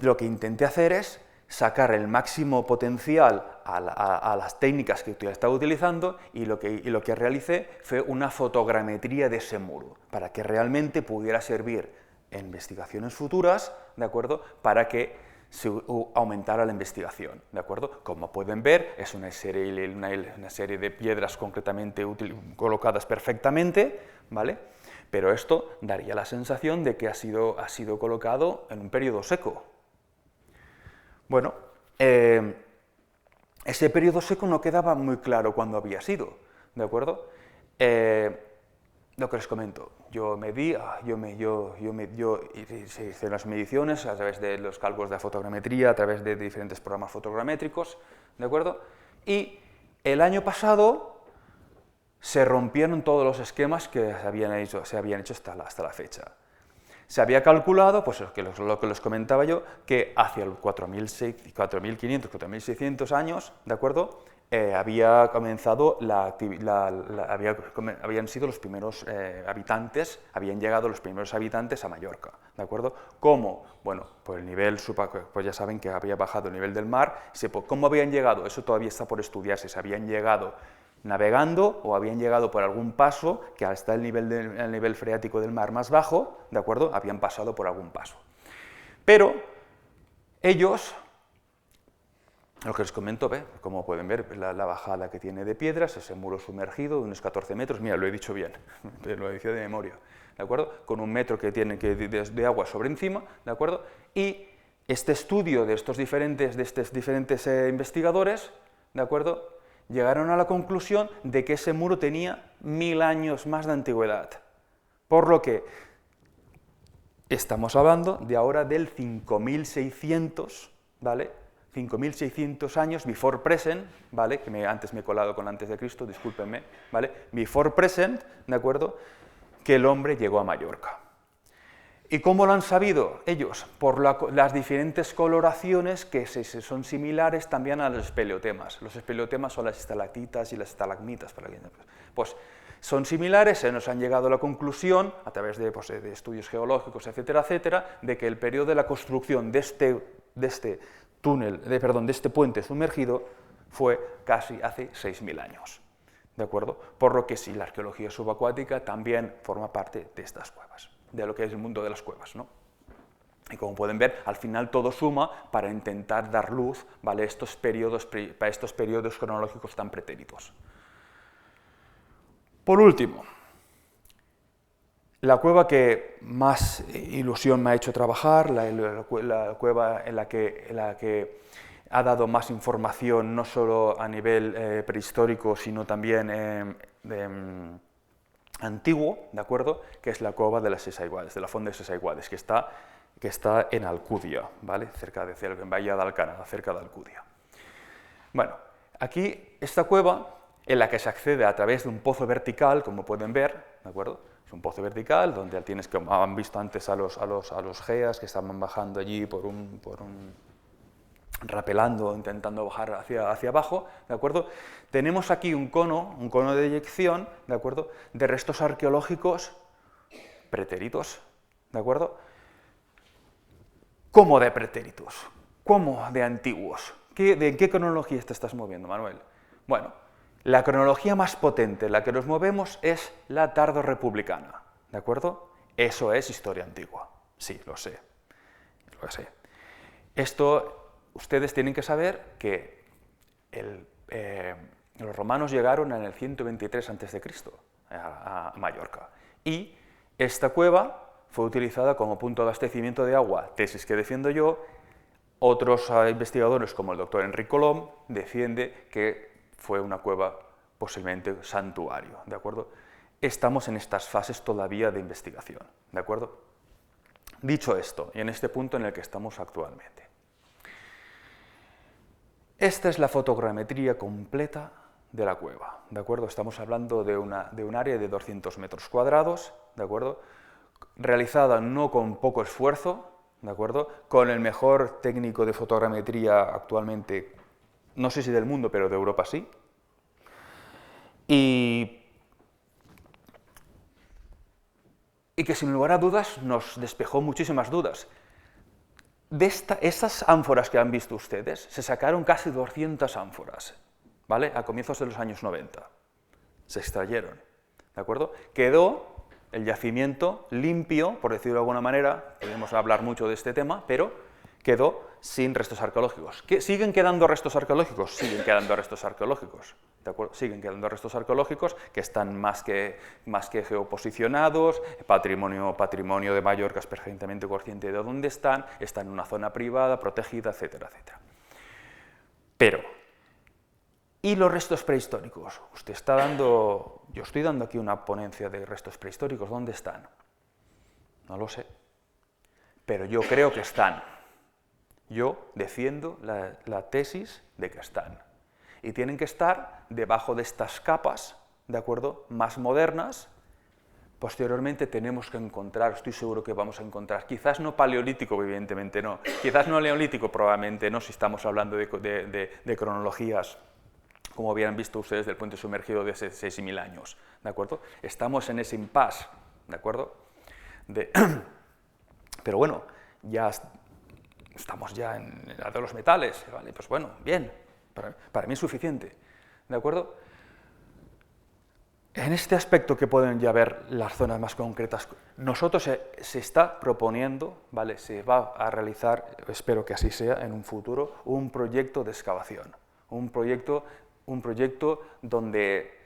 lo que intenté hacer es sacar el máximo potencial a las técnicas que estaba utilizando y lo que realicé fue una fotogrametría de ese muro, para que realmente pudiera servir en investigaciones futuras, ¿de acuerdo?, para que se aumentara la investigación, ¿de acuerdo? Como pueden ver, es una serie de piedras concretamente colocadas perfectamente, ¿vale?, pero esto daría la sensación de que ha sido colocado en un periodo seco. Bueno, ese periodo seco no quedaba muy claro cuándo había sido, ¿de acuerdo? Lo que les comento, yo hice las mediciones a través de los cálculos de la fotogrametría, a través de diferentes programas fotogramétricos, ¿de acuerdo? Y el año pasado se rompieron todos los esquemas que se habían hecho hasta la fecha. Se había calculado, pues lo que les comentaba yo, que hacia los 4.500, 4.600 años, ¿de acuerdo?, habían sido los primeros habitantes, habían llegado los primeros habitantes a Mallorca, ¿de acuerdo? ¿Cómo? Bueno, pues el nivel, pues ya saben que había bajado el nivel del mar. ¿Cómo habían llegado? Eso todavía está por estudiarse, si habían llegado navegando o habían llegado por algún paso, que hasta el nivel freático del mar más bajo, ¿de acuerdo?, habían pasado por algún paso. Pero ellos Lo que les comento, como pueden ver, la bajada que tiene de piedras, ese muro sumergido de unos 14 metros, mira, lo he dicho bien, lo he dicho de memoria, ¿de acuerdo? Con 1 metro que tiene de agua sobre encima, ¿de acuerdo? Y este estudio de estos diferentes investigadores, ¿de acuerdo?, llegaron a la conclusión de que ese muro tenía 1000 años más de antigüedad, por lo que estamos hablando de ahora del 5600, ¿vale?, 5600 años, before present, ¿vale?, que antes me he colado con antes de Cristo, discúlpenme, ¿vale?, before present, ¿de acuerdo?, que el hombre llegó a Mallorca. ¿Y cómo lo han sabido ellos? Por las diferentes coloraciones que son similares también a los espeleotemas. Los espeleotemas son las estalactitas y las estalagmitas. Pues son similares, se nos han llegado a la conclusión, a través de estudios geológicos, etcétera, etcétera, de que el periodo de la construcción de este puente sumergido fue casi hace 6000 años. ¿De acuerdo? Por lo que sí, la arqueología subacuática también forma parte de estas cuevas, de lo que es el mundo de las cuevas, ¿no? Y como pueden ver, al final todo suma para intentar dar luz, ¿vale?, para estos periodos cronológicos tan pretéritos. Por último, la cueva que más ilusión me ha hecho trabajar, la cueva en la que ha dado más información, no solo a nivel prehistórico, sino también antiguo, ¿de acuerdo?, que es la cueva de las Sesaiguades, de la Font de Sesaiguades, que está en Alcúdia, ¿vale?, en Bahía de Alcánar, cerca de Alcúdia. Bueno, aquí esta cueva, en la que se accede a través de un pozo vertical, como pueden ver, ¿de acuerdo?, es un pozo vertical donde como han visto antes a los geas que estaban bajando allí rapelando, intentando bajar hacia abajo, ¿de acuerdo? Tenemos aquí un cono de eyección, ¿de acuerdo?, de restos arqueológicos pretéritos, ¿de acuerdo? ¿Cómo de pretéritos? ¿Cómo de antiguos? ¿De qué cronología te estás moviendo, Manuel? Bueno, la cronología más potente en la que nos movemos es la tardorrepublicana, ¿de acuerdo? Eso es historia antigua, sí, lo sé. Esto, ustedes tienen que saber que los romanos llegaron en el 123 a.C. a Mallorca, y esta cueva fue utilizada como punto de abastecimiento de agua, tesis que defiendo yo. Otros investigadores, como el doctor Enric Colom, defiende que fue una cueva posiblemente santuario, ¿de acuerdo? Estamos en estas fases todavía de investigación, ¿de acuerdo? Dicho esto, y en este punto en el que estamos actualmente, esta es la fotogrametría completa de la cueva, ¿de acuerdo? Estamos hablando de un área de 200 metros cuadrados, ¿de acuerdo?, realizada no con poco esfuerzo, ¿de acuerdo?, con el mejor técnico de fotogrametría actualmente, no sé si del mundo, pero de Europa sí, y que sin lugar a dudas nos despejó muchísimas dudas. De estas ánforas que han visto ustedes, se sacaron casi 200 ánforas, ¿vale?, a comienzos de los años 90. Se extrayeron, ¿de acuerdo? Quedó el yacimiento limpio, por decirlo de alguna manera, podemos hablar mucho de este tema, pero quedó sin restos arqueológicos. ¿Siguen quedando restos arqueológicos? Siguen quedando restos arqueológicos, ¿de acuerdo? Siguen quedando restos arqueológicos que están más que geoposicionados, patrimonio de Mallorca es perfectamente consciente de dónde están en una zona privada, protegida, etcétera, etcétera. Pero, ¿y los restos prehistóricos? Yo estoy dando aquí una ponencia de restos prehistóricos, ¿dónde están? No lo sé, pero yo creo que están. Yo defiendo la tesis de que están. Y tienen que estar debajo de estas capas, ¿de acuerdo?, más modernas. Posteriormente tenemos que encontrar, estoy seguro que vamos a encontrar, quizás no paleolítico, evidentemente no, quizás no neolítico, probablemente no, si estamos hablando de cronologías, como habían visto ustedes del puente sumergido de hace 6000 años, ¿de acuerdo? Estamos en ese impasse, ¿de acuerdo? Pero bueno, ya estamos ya en la edad de los metales, ¿vale? Pues bueno, bien, para mí es suficiente, ¿de acuerdo? En este aspecto que pueden ya ver las zonas más concretas, nosotros se está proponiendo, ¿vale? Se va a realizar, espero que así sea en un futuro, un proyecto de excavación, un proyecto donde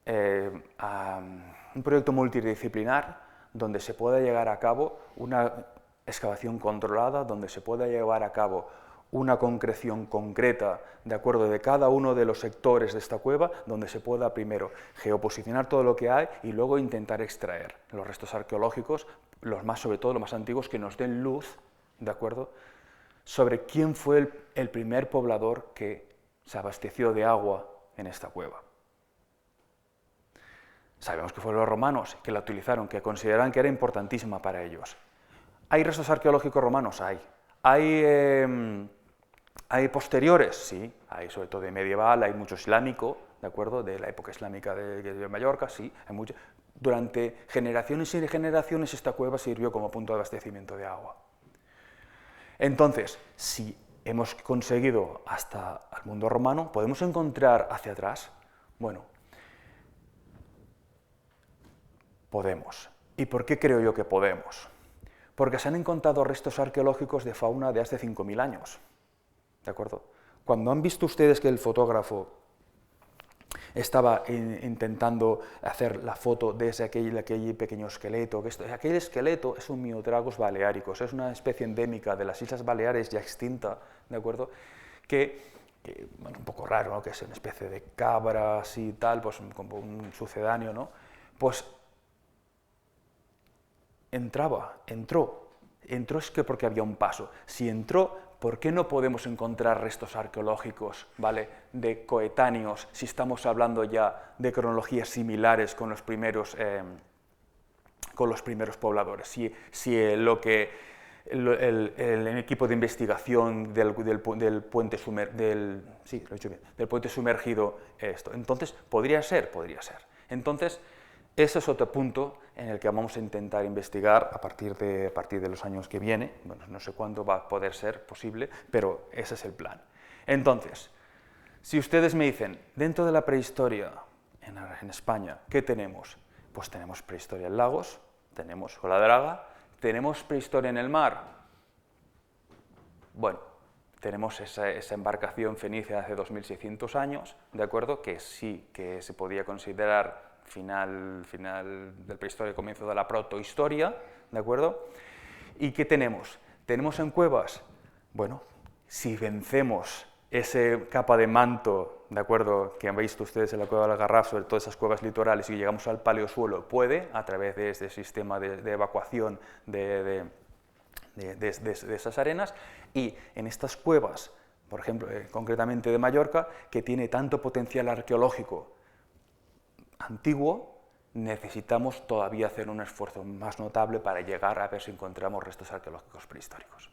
un proyecto multidisciplinar donde se pueda llevar a cabo una excavación controlada, donde se pueda llevar a cabo una concreción concreta de acuerdo de cada uno de los sectores de esta cueva, donde se pueda primero geoposicionar todo lo que hay y luego intentar extraer los restos arqueológicos, sobre todo los más antiguos, que nos den luz, ¿de acuerdo?, sobre quién fue el primer poblador que se abasteció de agua en esta cueva. Sabemos que fueron los romanos que la utilizaron, que consideraban que era importantísima para ellos. ¿Hay restos arqueológicos romanos? ¿Hay posteriores? Sí, hay sobre todo de medieval, hay mucho islámico, ¿de acuerdo?, de la época islámica de Mallorca, sí, hay mucho. Durante generaciones y generaciones esta cueva sirvió como punto de abastecimiento de agua. Entonces, si hemos conseguido hasta el mundo romano, ¿podemos encontrar hacia atrás? Bueno, podemos. ¿Y por qué creo yo que podemos? Porque se han encontrado restos arqueológicos de fauna de hace 5.000 años. ¿De acuerdo? Cuando han visto ustedes que el fotógrafo estaba intentando hacer la foto desde aquel pequeño esqueleto, aquel esqueleto es un Miotragus balearicus, es una especie endémica de las Islas Baleares ya extinta, ¿de acuerdo?, bueno, un poco raro, ¿no?, que es una especie de cabra así tal, pues como un sucedáneo, ¿no?, pues entró es que porque había un paso. Si entró, ¿por qué no podemos encontrar restos arqueológicos, ¿vale?, de coetáneos, si estamos hablando ya de cronologías similares con los primeros pobladores? Si el equipo de investigación del puente sumergido, entonces podría ser. Entonces, ese es otro punto en el que vamos a intentar investigar a partir de los años que viene. Bueno, no sé cuándo va a poder ser posible, pero ese es el plan. Entonces, si ustedes me dicen, dentro de la prehistoria en España, ¿qué tenemos? Pues tenemos prehistoria en lagos, tenemos Coladraga, tenemos prehistoria en el mar. Bueno, tenemos esa embarcación fenicia de hace 2.600 años, ¿de acuerdo?, que sí que se podía considerar final del prehistoria, comienzo de la protohistoria, ¿de acuerdo? ¿Y qué tenemos? Tenemos en cuevas, bueno, si vencemos esa capa de manto, ¿de acuerdo?, que han visto ustedes en la cueva del Garraf, sobre todas esas cuevas litorales, y llegamos al paleosuelo, puede, a través de este sistema de evacuación de esas arenas, y en estas cuevas, por ejemplo, concretamente de Mallorca, que tiene tanto potencial arqueológico antiguo, necesitamos todavía hacer un esfuerzo más notable para llegar a ver si encontramos restos arqueológicos prehistóricos.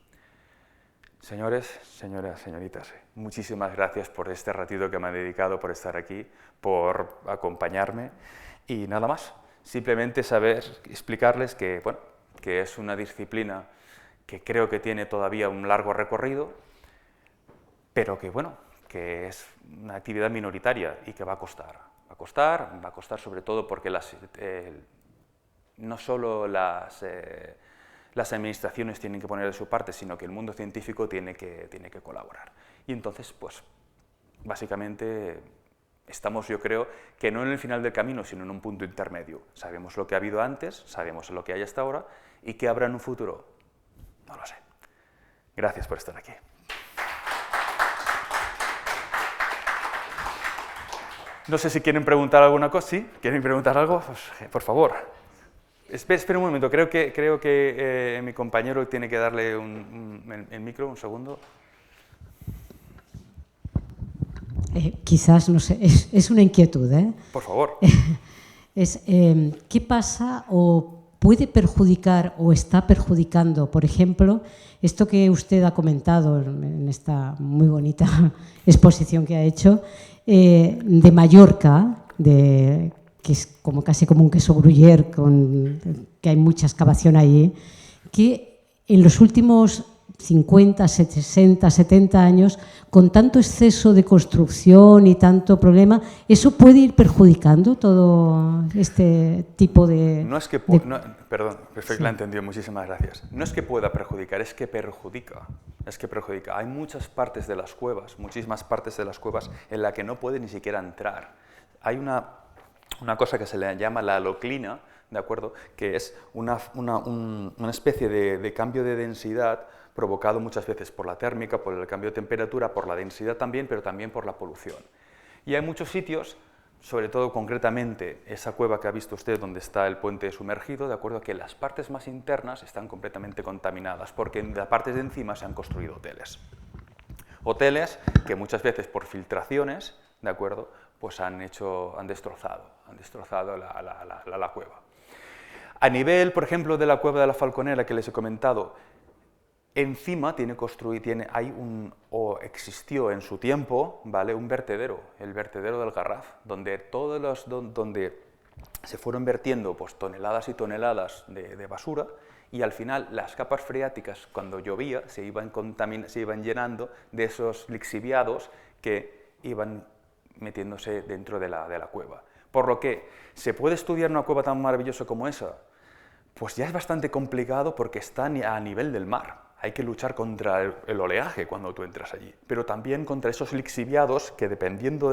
Señores, señoras, señoritas, muchísimas gracias por este ratito que me han dedicado, por estar aquí, por acompañarme, y nada más, simplemente explicarles que, bueno, que es una disciplina que creo que tiene todavía un largo recorrido, pero que, bueno, que es una actividad minoritaria y que va a costar. Va a costar sobre todo porque no solo las administraciones tienen que poner de su parte, sino que el mundo científico tiene que colaborar. Y entonces, pues, básicamente estamos, yo creo, que no en el final del camino, sino en un punto intermedio. Sabemos lo que ha habido antes, sabemos lo que hay hasta ahora, y qué habrá en un futuro, no lo sé. Gracias por estar aquí. No sé si quieren preguntar alguna cosa. ¿Sí? ¿Quieren preguntar algo? Pues, por favor. Espera un momento, creo que mi compañero tiene que darle el micro, un segundo. Quizás, no sé, es una inquietud, ¿eh? Por favor. ¿Qué pasa o puede perjudicar o está perjudicando, por ejemplo, esto que usted ha comentado en esta muy bonita exposición que ha hecho, de Mallorca, que es como casi como un queso gruyère, que hay mucha excavación allí, que en los últimos 50, 60, 70 años, con tanto exceso de construcción y tanto problema, ¿eso puede ir perjudicando todo este tipo de...? No es que... perdón, perfecto, la he entendido, muchísimas gracias. No es que pueda perjudicar, es que perjudica. Es que perjudica. Hay muchas partes de las cuevas, muchísimas partes de las cuevas, en la que no puede ni siquiera entrar. Hay una cosa que se le llama la haloclina, ¿de acuerdo? Que es una especie de cambio de densidad provocado muchas veces por la térmica, por el cambio de temperatura, por la densidad también, pero también por la polución. Y hay muchos sitios, sobre todo concretamente esa cueva que ha visto usted donde está el puente sumergido, de acuerdo, que las partes más internas están completamente contaminadas, porque en las partes de encima se han construido hoteles. Hoteles que muchas veces por filtraciones, de acuerdo, pues han destrozado la cueva. A nivel, por ejemplo, de la cueva de la Falconera que les he comentado, encima existió en su tiempo, ¿vale?, un vertedero, el vertedero del Garraf, donde donde se fueron vertiendo pues, toneladas y toneladas de basura, y al final las capas freáticas, cuando llovía, se iban llenando de esos lixiviados que iban metiéndose dentro de la cueva. Por lo que, ¿se puede estudiar una cueva tan maravillosa como esa? Pues ya es bastante complicado porque está a nivel del mar. Hay que luchar contra el oleaje cuando tú entras allí, pero también contra esos lixiviados que, dependiendo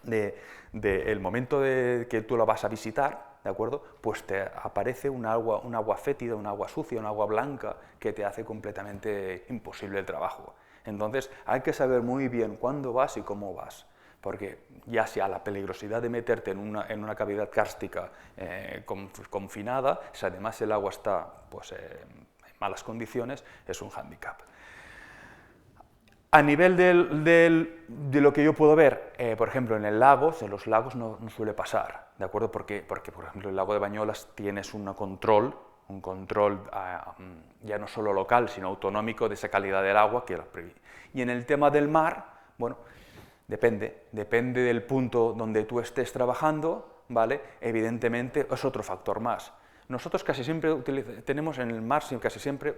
del momento que tú la vas a visitar, ¿de acuerdo?, pues te aparece un agua fétida, un agua sucia, un agua blanca que te hace completamente imposible el trabajo. Entonces hay que saber muy bien cuándo vas y cómo vas, porque ya sea la peligrosidad de meterte en una cavidad kárstica confinada, si además el agua está pues, en malas condiciones, es un hándicap. A nivel de lo que yo puedo ver, por ejemplo, en los lagos no suele pasar, ¿de acuerdo? Porque, por ejemplo, el lago de Bañolas tienes un control ya no solo local, sino autonómico de esa calidad del agua que lo prevé. Y en el tema del mar, bueno, depende del punto donde tú estés trabajando, ¿vale? Evidentemente es otro factor más. Nosotros casi siempre tenemos en el mar, casi siempre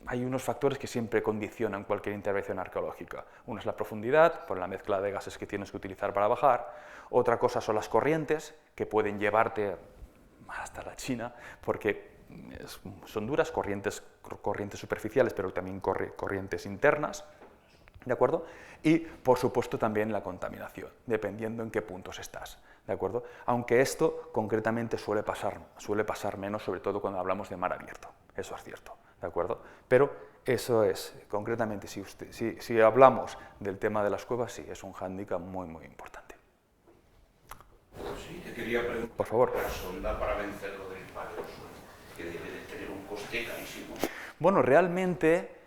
hay unos factores que siempre condicionan cualquier intervención arqueológica. Uno es la profundidad, por la mezcla de gases que tienes que utilizar para bajar. Otra cosa son las corrientes, que pueden llevarte hasta la China, porque son duras, corrientes superficiales, pero también corrientes internas, ¿de acuerdo? Y, por supuesto, también la contaminación, dependiendo en qué puntos estás, ¿de acuerdo? Aunque esto, concretamente, suele pasar menos, sobre todo cuando hablamos de mar abierto, eso es cierto, ¿de acuerdo? Pero eso es, concretamente, si hablamos del tema de las cuevas, sí, es un hándicap muy, muy importante. Sí, te quería preguntar, por favor, la sonda para vencerlo del paleosuelo, que debe de tener un coste carísimo. Bueno, realmente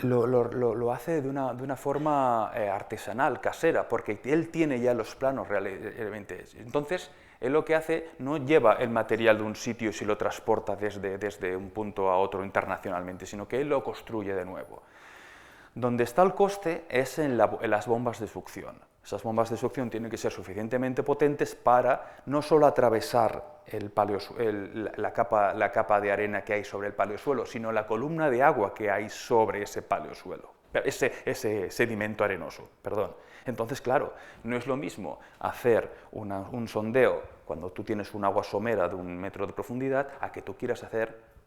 lo hace de una forma artesanal, casera, porque él tiene ya los planos realmente. Entonces, él lo que hace no lleva el material de un sitio y se lo transporta desde un punto a otro internacionalmente, sino que él lo construye de nuevo. Donde está el coste es en las bombas de succión. Esas bombas de succión tienen que ser suficientemente potentes para no solo atravesar la capa de arena que hay sobre el paleosuelo, sino la columna de agua que hay sobre ese paleosuelo, ese sedimento arenoso, perdón. Entonces, claro, no es lo mismo hacer un sondeo cuando tú tienes un agua somera de 1 metro de profundidad a que tú quieras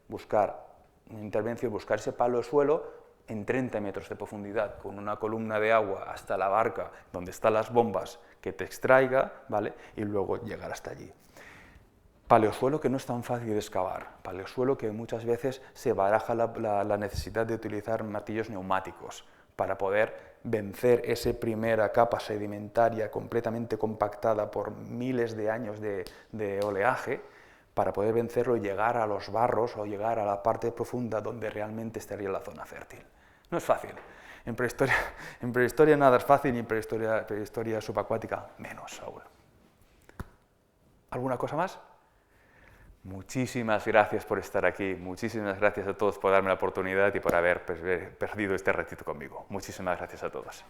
buscar una intervención, buscar ese paleosuelo en 30 metros de profundidad, con una columna de agua hasta la barca donde están las bombas que te extraiga, ¿vale?, y luego llegar hasta allí. Paleosuelo que no es tan fácil de excavar, paleosuelo que muchas veces se baraja la necesidad de utilizar martillos neumáticos para poder vencer esa primera capa sedimentaria completamente compactada por miles de años de oleaje, para poder vencerlo y llegar a los barros o llegar a la parte profunda donde realmente estaría la zona fértil. No es fácil. En prehistoria nada es fácil y en prehistoria subacuática menos aún. ¿Alguna cosa más? Muchísimas gracias por estar aquí, muchísimas gracias a todos por darme la oportunidad y por haber perdido este ratito conmigo. Muchísimas gracias a todos.